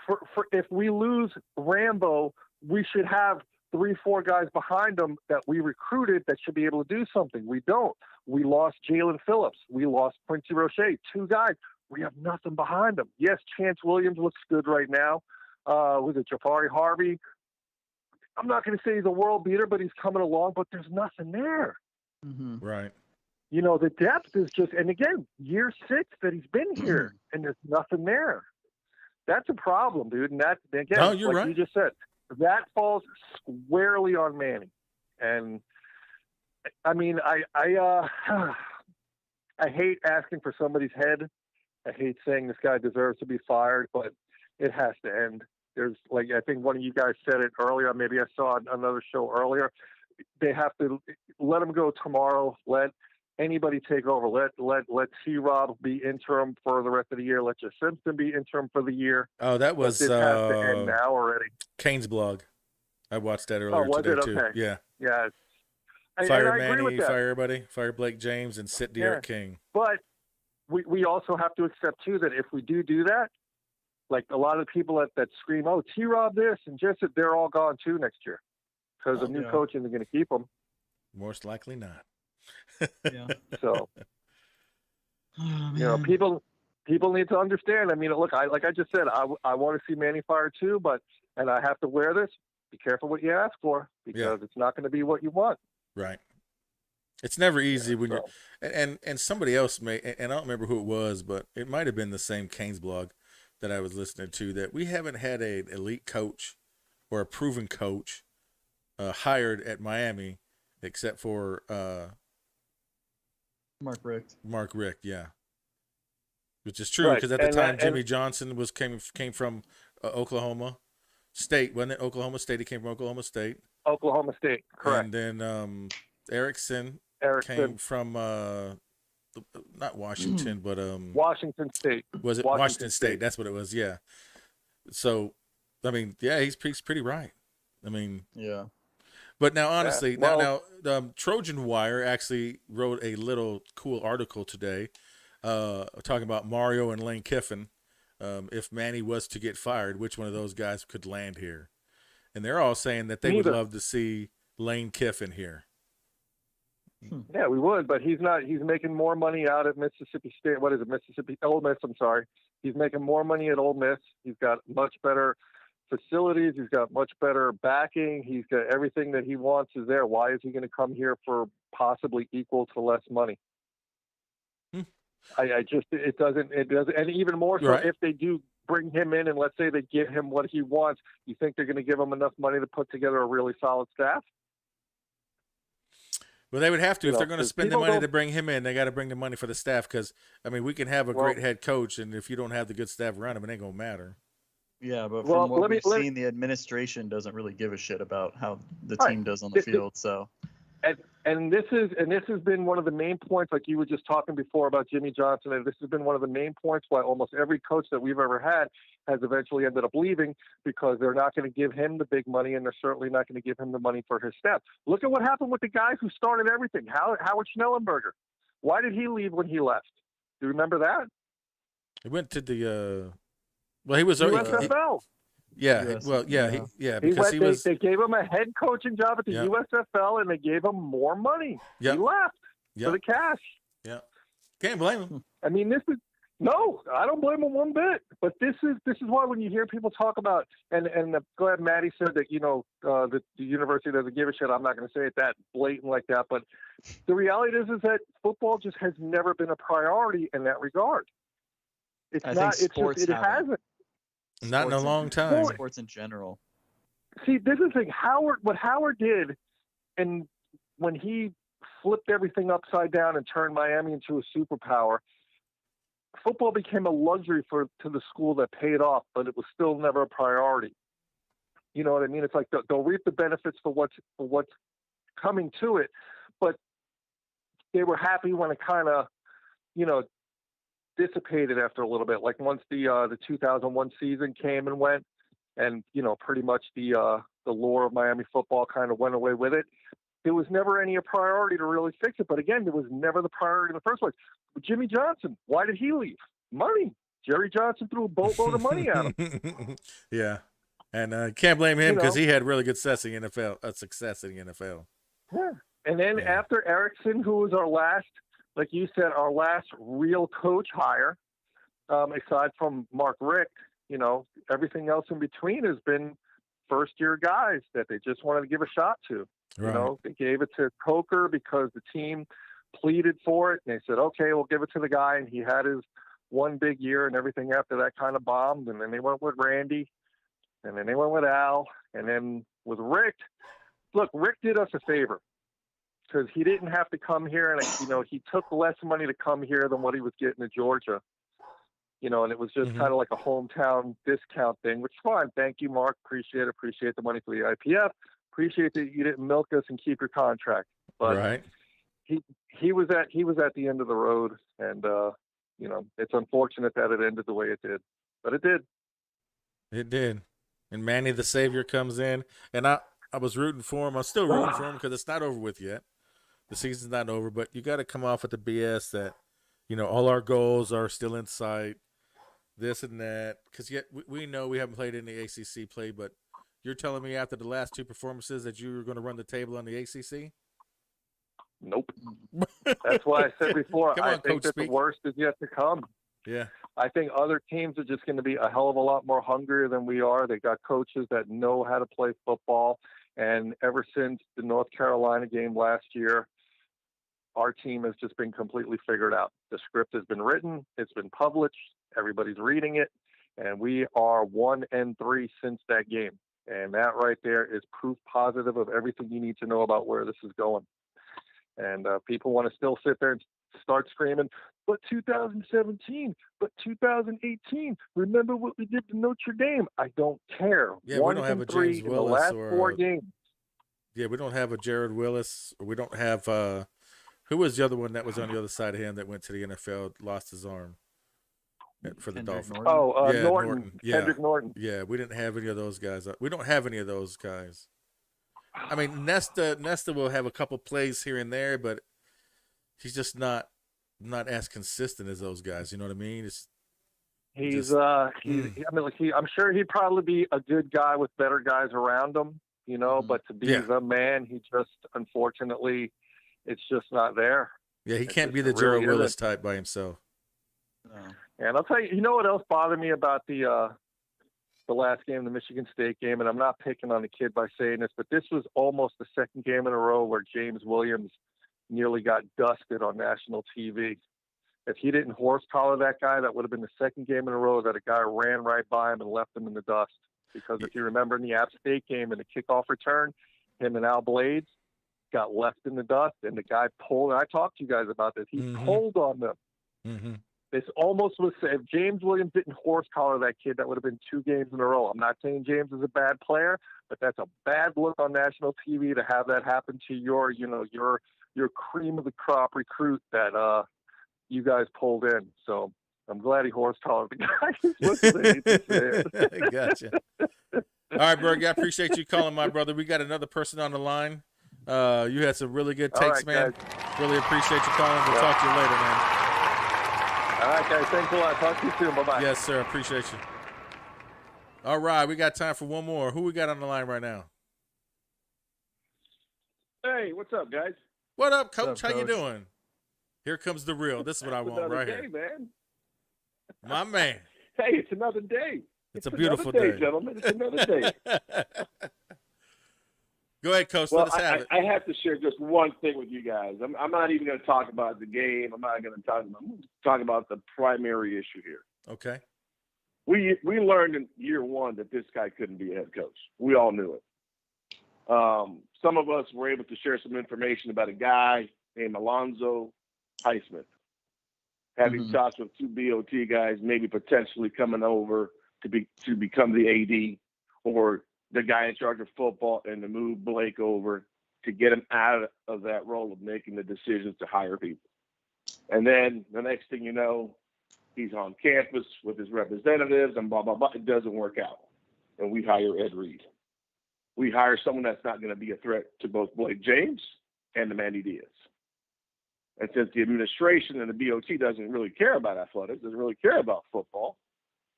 for if we lose Rambo, we should have 3-4 guys behind them that we recruited that should be able to do something. We don't. We lost Jalen Phillips. We lost Quincy Roche. 2 guys. We have nothing behind them. Yes, Chance Williams looks good right now. Was it Jafari Harvey? I'm not going to say he's a world beater, but he's coming along, but there's nothing there. Mm-hmm. Right. You know, the depth is just, and again, year 6 that he's been here, and there's nothing there. That's a problem, dude. And that, again, no, you're right. You just said, that falls squarely on Manny. And I mean, I hate asking for somebody's head. I hate saying this guy deserves to be fired, but it has to end. There's, like, I think one of you guys said it earlier. Maybe I saw another show earlier. They have to let him go tomorrow. Let anybody take over. Let T-Rob be interim for the rest of the year. Let Jeff Simpson be interim for the year. Oh, that was this has to end now already. Kane's blog. I watched that earlier today too. Okay. Yeah. Yeah. Fire and I agree with Manny, that. fire everybody, fire Blake James, and sit Derek King. But we also have to accept too that if we do that, like a lot of the people that scream, "Oh, T-Rob this," and just that, they're all gone too next year because the new coach isn't going to keep them. Most likely not. Yeah. So, you know, people need to understand. I mean, look, like I just said, I want to see Manny fired too, and I have to wear this. Be careful what you ask for, because it's not going to be what you want. Right. It's never easy when you're, and somebody else and I don't remember who it was, but it might have been the same Kane's blog that I was listening to, that we haven't had an elite coach or a proven coach hired at Miami, except for Mark Richt, yeah, which is true, because at the time Jimmy Johnson came from Oklahoma State, wasn't it? Oklahoma State. He came from Oklahoma State. Oklahoma State, correct. And then Erickson came from not Washington, but Washington State. Was it Washington State? That's what it was. Yeah. So, I mean, yeah, he's pretty right. I mean, yeah. But now, honestly, now, Trojan Wire actually wrote a little cool article today, talking about Mario and Lane Kiffin if Manny was to get fired, which one of those guys could land here? And they're all saying that they Neither. would love to see Lane Kiffin here. Yeah, we would, but he's not. He's making more money out at Mississippi State. What is it, Mississippi? Ole Miss. I'm sorry. He's making more money at Ole Miss. He's got much better facilities. He's got much better backing. He's got everything that he wants is there. Why is he going to come here for possibly equal to less money? It doesn't, and even more so right. if they do bring him in and let's say they give him what he wants, you think they're going to give him enough money to put together a really solid staff? Well, they would have to. If they're going to spend the money to bring him in, they got to bring the money for the staff because, I mean, we can have a great head coach, and if you don't have the good staff around him, it ain't going to matter. Yeah, but from what we've seen, the administration doesn't really give a shit about how the team does on the field. So, and this has been one of the main points, like you were just talking before about Jimmy Johnson, and this has been one of the main points why almost every coach that we've ever had has eventually ended up leaving because they're not going to give him the big money, and they're certainly not going to give him the money for his staff. Look at what happened with the guy who started everything, Howard Schnellenberger. Why did he leave when he left? Do you remember that? He went to the well, he was USFL. Because they gave him a head coaching job at the USFL, and they gave him more money. He left for the cash. Yeah, can't blame him. I mean, no, I don't blame him one bit. But this is why when you hear people talk about and I'm glad Maddie said that the university doesn't give a shit. I'm not going to say it that blatant like that, but the reality is that football just has never been a priority in that regard. It hasn't. Not in a long time. Sports in general. See, this is the thing. What Howard did, and when he flipped everything upside down and turned Miami into a superpower, football became a luxury to the school that paid off, but it was still never a priority. You know what I mean? It's like they'll reap the benefits for what's coming to it, but they were happy when it kind of, dissipated after a little bit. Like once the 2001 season came and went, and pretty much the lore of Miami football kind of went away with it. There was never any priority to really fix it. But again, there was never the priority in the first place. But Jimmy Johnson, why did he leave? Money. Jerry Johnson threw a boatload of money at him. Yeah, and can't blame him because he had really good success in the NFL. Yeah, and then after Erickson, who was our last. Like you said, our last real coach hire, aside from Mark Richt, everything else in between has been first-year guys that they just wanted to give a shot to. Right. They gave it to Coker because the team pleaded for it. And they said, okay, we'll give it to the guy. And he had his one big year, and everything after that kind of bombed. And then they went with Randy, and then they went with Al. And then with Richt, look, Richt did us a favor. Because he didn't have to come here, and he took less money to come here than what he was getting in Georgia, and it was just kind of like a hometown discount thing, which is fine. Thank you, Mark. Appreciate the money for the IPF. Appreciate that you didn't milk us and keep your contract. But he was at the end of the road, and it's unfortunate that it ended the way it did, but it did. It did, and Manny the Savior comes in, and I was rooting for him. I'm still rooting for him because it's not over with yet. The season's not over, but you got to come off with the BS that, all our goals are still in sight, this and that. Because yet we know we haven't played in the ACC play, but you're telling me after the last two performances that you were going to run the table on the ACC? Nope. That's why I said before, I think that Speak. The worst is yet to come. Yeah. I think other teams are just going to be a hell of a lot more hungrier than we are. They got coaches that know how to play football. And ever since the North Carolina game last year, our team has just been completely figured out. The script has been written. It's been published. Everybody's reading it. And we are 1-3 since that game. And that right there is proof positive of everything you need to know about where this is going. And people want to still sit there and start screaming, but 2017, but 2018, remember what we did to Notre Dame? I don't care. Yeah, we don't have a James Willis in the last 4 games. Yeah, we don't have a Jared Willis. Or we don't have who was the other one that was on the other side of him that went to the NFL, lost his arm for the Dolphins? Norton. Yeah. Kendrick Norton. Yeah, we didn't have any of those guys. We don't have any of those guys. I mean, Nesta will have a couple plays here and there, but he's just not as consistent as those guys. You know what I mean? He's I mean, like I'm sure he'd probably be a good guy with better guys around him, you know. But to be the man, he just unfortunately, it's just not there. Yeah, he can't be the Gerald Willis type by himself. No. And I'll tell you, you know what else bothered me about the last game, the Michigan State game, and I'm not picking on the kid by saying this, but this was almost the second game in a row where James Williams nearly got dusted on national TV. If he didn't horse collar that guy, that would have been the second game in a row that a guy ran right by him and left him in the dust. Because if you remember in the App State game in the kickoff return, him and Al Blades got left in the dust, and the guy pulled. And I talked to you guys about this. He pulled on them. Mm-hmm. This almost was, if James Williams didn't horse collar that kid, that would have been 2 games in a row. I'm not saying James is a bad player, but that's a bad look on national TV to have that happen to your cream of the crop recruit that you guys pulled in. So I'm glad he horse collared the guy. Gotcha. All right, Bertie, I appreciate you calling, my brother. We got another person on the line. You had some really good takes, right, man. Guys. Really appreciate you calling. We'll talk to you later, man. All right, guys. Thanks a lot. Talk to you soon. Bye-bye. Yes, sir. Appreciate you. All right, we got time for one more. Who we got on the line right now? Hey, what's up, guys? What up, Coach? How you doing? Here comes the real. This is what I want right here. Man. My man. Hey, it's another day. It's a beautiful day, gentlemen. It's another day. Go ahead, Coach. Well, let us have it. I have to share just one thing with you guys. I'm not even going to talk about the game. I'm not going to talk about the primary issue here. Okay. We learned in year one that this guy couldn't be a head coach. We all knew it. Some of us were able to share some information about a guy named Alonzo Highsmith, having talked with 2 BOT guys, maybe potentially coming over to become the AD or the guy in charge of football, and to move Blake over to get him out of that role of making the decisions to hire people. And then the next thing you know, he's on campus with his representatives and blah, blah, blah. It doesn't work out. And we hire Ed Reed. We hire someone that's not going to be a threat to both Blake James and the Manny Diaz. And since the administration and the BOT doesn't really care about athletics, doesn't really care about football,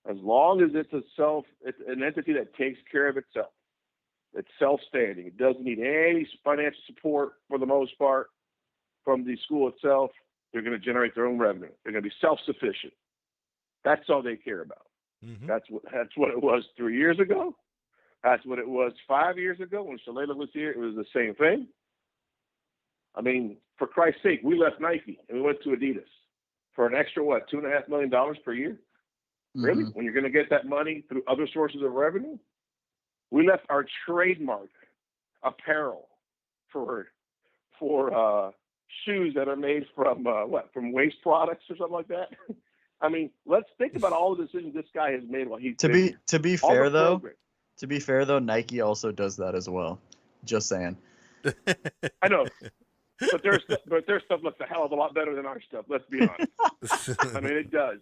as long as it's an entity that takes care of itself, it's self-standing, it doesn't need any financial support for the most part from the school itself, they're going to generate their own revenue. They're going to be self-sufficient. That's all they care about. Mm-hmm. That's what it was 3 years ago. That's what it was 5 years ago when Shalala was here. It was the same thing. I mean, for Christ's sake, we left Nike and we went to Adidas for an extra, $2.5 million per year? Really? When you're going to get that money through other sources of revenue? We left our trademark apparel for shoes that are made from from waste products or something like that. I mean, let's think about all the decisions this guy has made while he's to be fair though, Nike also does that as well. Just saying. I know. But their stuff looks a hell of a lot better than our stuff, let's be honest. I mean, it does.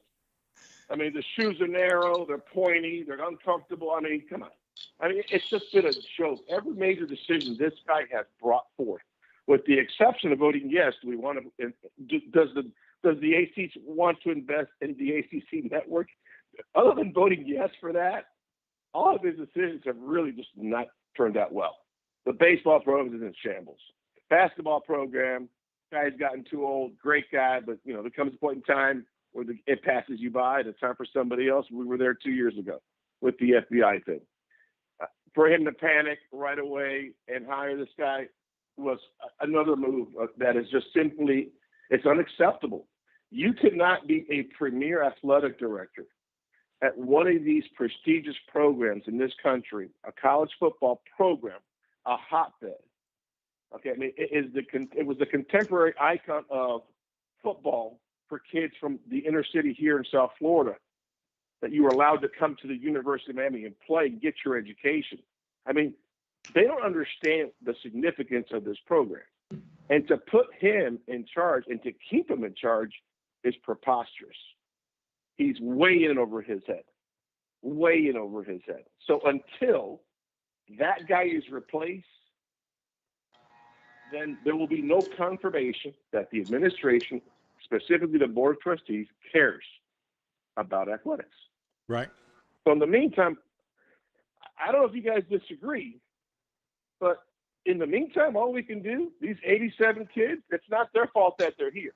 I mean, the shoes are narrow, they're pointy, they're uncomfortable. I mean, come on. I mean, it's just been a joke. Every major decision this guy has brought forth, with the exception of voting yes, do we want to? Does the ACC want to invest in the ACC network? Other than voting yes for that, all of his decisions have really just not turned out well. The baseball program is in shambles. Basketball program, guy's gotten too old. Great guy, but there comes a point in time where it passes you by, and it's time for somebody else. We were there 2 years ago with the FBI thing. For him to panic right away and hire this guy was another move that is just simply, it's unacceptable. You cannot be a premier athletic director at one of these prestigious programs in this country, a college football program, a hotbed. Okay, I mean, it was the contemporary icon of football for kids from the inner city here in South Florida, that you were allowed to come to the University of Miami and play and get your education. I mean, they don't understand the significance of this program. And to put him in charge and to keep him in charge is preposterous. He's way in over his head. Way in over his head. So until that guy is replaced, then there will be no confirmation that the administration, specifically the Board of Trustees, cares about athletics. Right. So in the meantime, I don't know if you guys disagree, but in the meantime, all we can do, these 87 kids, it's not their fault that they're here.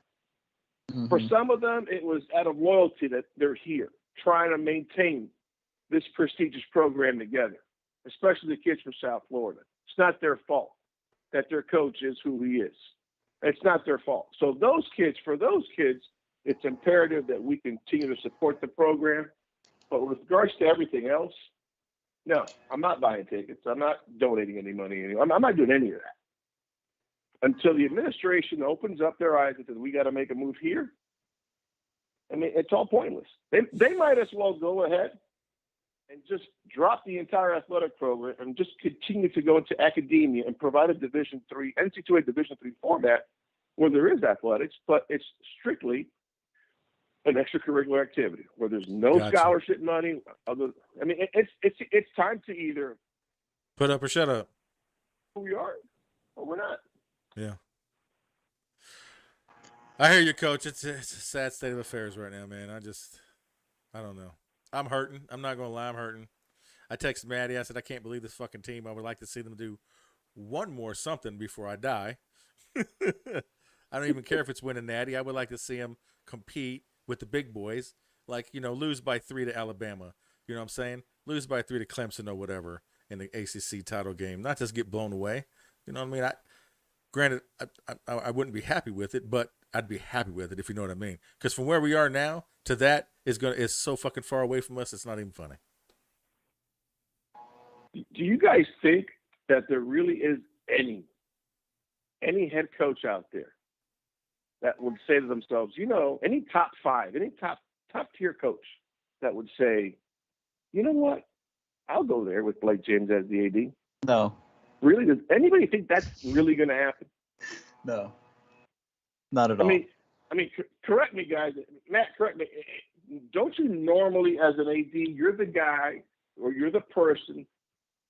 Mm-hmm. For some of them, it was out of loyalty that they're here, trying to maintain this prestigious program together, especially the kids from South Florida. It's not their fault that their coach is who he is. It's not their fault. So for those kids, it's imperative that we continue to support the program. But with regards to everything else, no, I'm not buying tickets. I'm not donating any money. I'm not doing any of that. Until the administration opens up their eyes and says, we got to make a move here. I mean, it's all pointless. They might as well go ahead and just drop the entire athletic program and just continue to go into academia and provide a NCAA Division III format where there is athletics, but it's strictly an extracurricular activity where there's no scholarship money. It's time to either put up or shut up. We are, or we're not. Yeah. I hear you, Coach. It's a sad state of affairs right now, man. I don't know. I'm hurting. I'm not going to lie. I'm hurting. I texted Maddie. I said, I can't believe this fucking team. I would like to see them do one more something before I die. I don't even care if it's winning Natty. I would like to see them compete with the big boys. Like, lose by 3 to Alabama. You know what I'm saying? Lose by 3 to Clemson or whatever in the ACC title game. Not just get blown away. You know what I mean? Granted, I wouldn't be happy with it, but I'd be happy with it if you know what I mean. Because from where we are now to that is so fucking far away from us, it's not even funny. Do you guys think that there really is any head coach out there that would say to themselves, any top 5, any top tier coach that would say, you know what, I'll go there with Blake James as the AD? No. Really? Does anybody think that's really going to happen? No. Not at all. I mean, correct me, guys. Matt, correct me. Don't you normally, as an AD, you're the guy or you're the person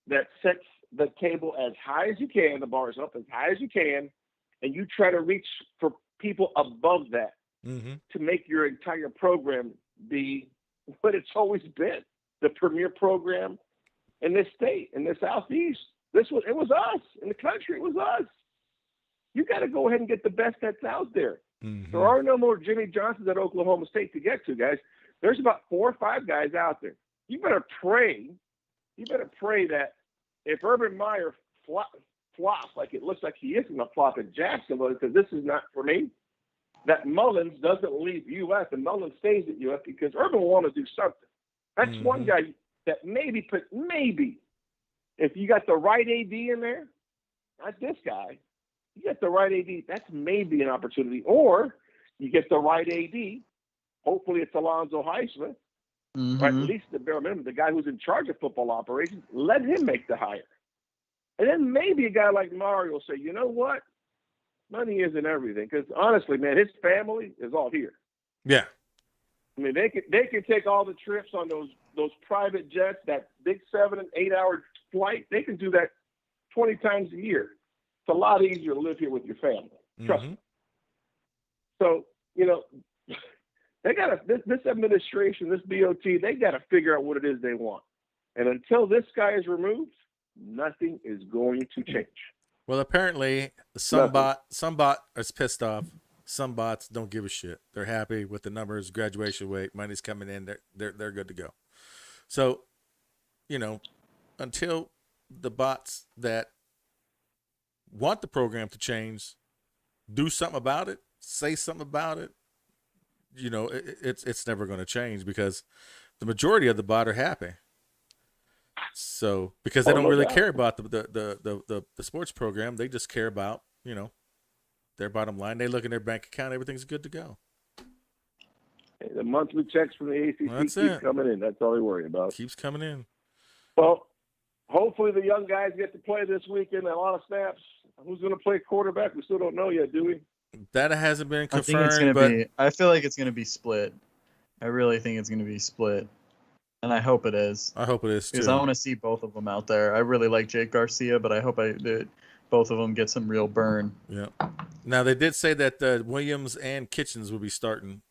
that sets the table as high as you can, the bars up as high as you can, and you try to reach for people above that to make your entire program be what it's always been, the premier program in this state, in the Southeast. It was us. In the country, it was us. You got to go ahead and get the best that's out there. Mm-hmm. There are no more Jimmy Johnsons at Oklahoma State to get to, guys. There's about 4 or 5 guys out there. You better pray that if Urban Meyer flops like it looks like he is going to flop at Jacksonville, because this is not for me, that Mullins doesn't leave UF and Mullins stays at UF because Urban will want to do something. That's one guy that maybe, if you got the right AD in there, not this guy, you get the right AD, that's maybe an opportunity. Or you get the right AD, hopefully it's Alonzo Highsmith, or at least the bare minimum, the guy who's in charge of football operations, let him make the hire. And then maybe a guy like Mario will say, you know what? Money isn't everything. Because honestly, man, his family is all here. Yeah. I mean, they can take all the trips on those private jets, that big 7 and 8 hour flight. They can do that 20 times a year. It's a lot easier to live here with your family. Trust me. So, they got this administration, this BOT, they got to figure out what it is they want. And until this guy is removed, nothing is going to change. Well, apparently some bot is pissed off. Some bots don't give a shit. They're happy with the numbers, graduation rate, money's coming in. They're good to go. So, until the bots that want the program to change do something about it, say something about it, it's never going to change because the majority of the bot are happy. So because they don't really care about the sports program, they just care about their bottom line. They look in their bank account, everything's good to go. The monthly checks from the ACC keep coming in. That's all they worry about. Keeps coming in. Well, hopefully the young guys get to play this weekend. A lot of snaps. Who's going to play quarterback? We still don't know yet, do we? That hasn't been confirmed. I feel like it's going to be split. I really think it's going to be split. And I hope it is. I hope it is, too. Because I want to see both of them out there. I really like Jake Garcia, but I hope that both of them get some real burn. Yeah. Now, they did say that Williams and Kitchens will be starting.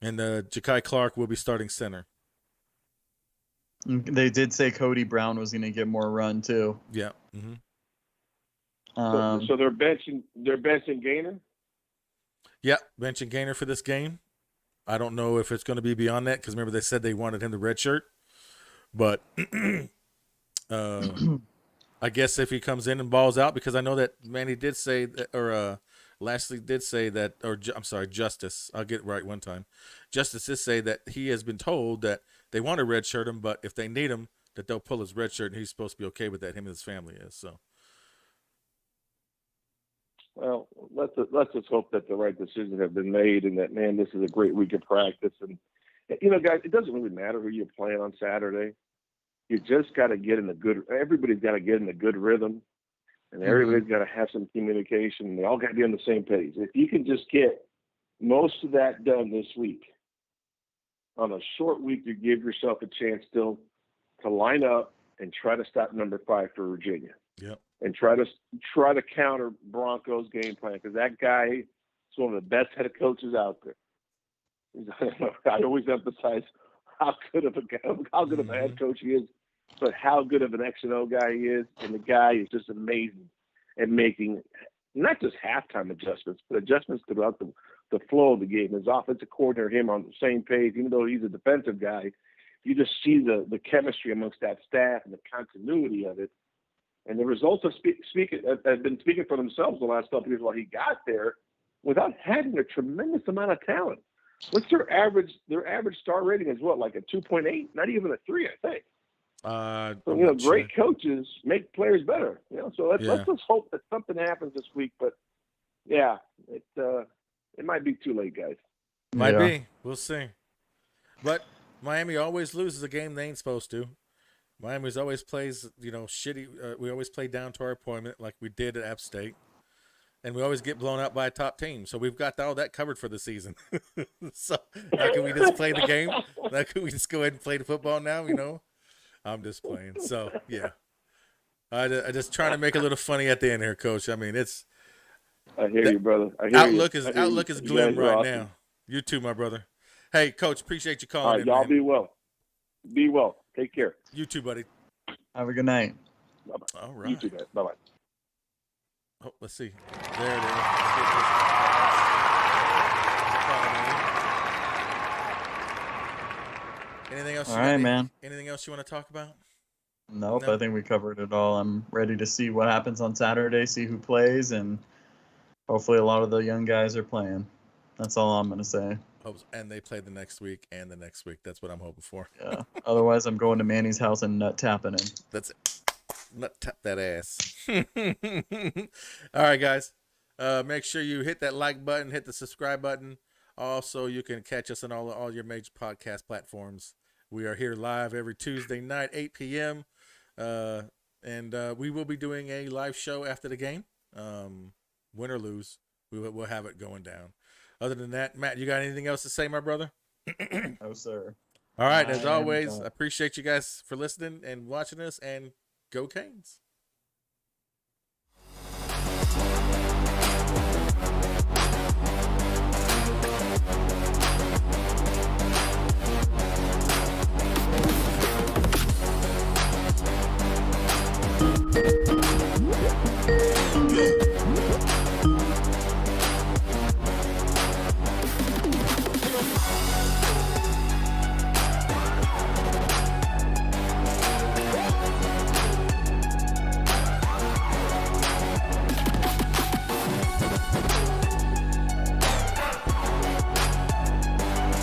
And Ja'Kai Clark will be starting center. They did say Cody Brown was going to get more run too. Yeah. Mm-hmm. So they're benching Gainer? Yeah, benching Gainer for this game. I don't know if it's going to be beyond that because remember they said they wanted him to redshirt. But I guess if he comes in and balls out, because I know that Manny did say that, or Lashley did say that, or I'm sorry, Justice. I'll get it right one time. Justice did say that he has been told that they want to redshirt him, but if they need him, that they'll pull his red shirt, and he's supposed to be okay with that. Him and his family is so. Well, let's just hope that the right decisions have been made, and that this is a great week of practice. And guys, it doesn't really matter who you're playing on Saturday. You just got to get in the good. Everybody's got to get in the good rhythm, and everybody's got to have some communication. And they all got to be on the same page. If you can just get most of that done this week, on a short week, you give yourself a chance still to line up and try to stop number 5 for Virginia. Yep. And try to counter Broncos' game plan, because that guy is one of the best head coaches out there. I always emphasize how good of a head coach he is, but how good of an X&O guy he is, and the guy is just amazing at making not just halftime adjustments, but adjustments throughout the flow of the game. His offensive coordinator, him on the same page, even though he's a defensive guy, you just see the chemistry amongst that staff and the continuity of it. And the results have been speaking for themselves the last couple of years while he got there, without having a tremendous amount of talent. What's their average? Their average star rating is what, like a 2.8? Not even a 3, I think. So great coaches make players better. So let's just hope that something happens this week. But yeah, it might be too late, guys. Might be. We'll see. But Miami always loses a game they ain't supposed to. Miami's always plays, shitty. We always play down to our opponent like we did at App State. And we always get blown out by a top team. So we've got all that covered for the season. So how can we just play the game? How can we just go ahead and play the football now, I'm just playing. So, yeah. I just trying to make it a little funny at the end here, Coach. I mean, I hear you, brother. Outlook is glim right now. You too, my brother. Hey, Coach, appreciate you calling in. Y'all man. be well. Be well. Take care. You too, buddy. Have a good night. Bye-bye. All right. You too, guys. Bye-bye. Oh, let's see. There it is. Anything else? All right, man. Anything else you want to talk about? Nope, No? I think we covered it all. I'm ready to see what happens on Saturday, see who plays, and hopefully a lot of the young guys are playing. That's all I'm going to say. And they play the next week and the next week. That's what I'm hoping for. Yeah. Otherwise, I'm going to Manny's house and nut tapping him. That's it. Nut tap that ass. All right, guys. Make sure you hit that like button, hit the subscribe button. Also, you can catch us on all your major podcast platforms. We are here live every Tuesday night, 8 p.m. And we will be doing a live show after the game. Win or lose, we'll have it going down. Other than that, Matt, you got anything else to say, my brother? No, sir. All right, as always, I appreciate you guys for listening and watching us, and go Canes.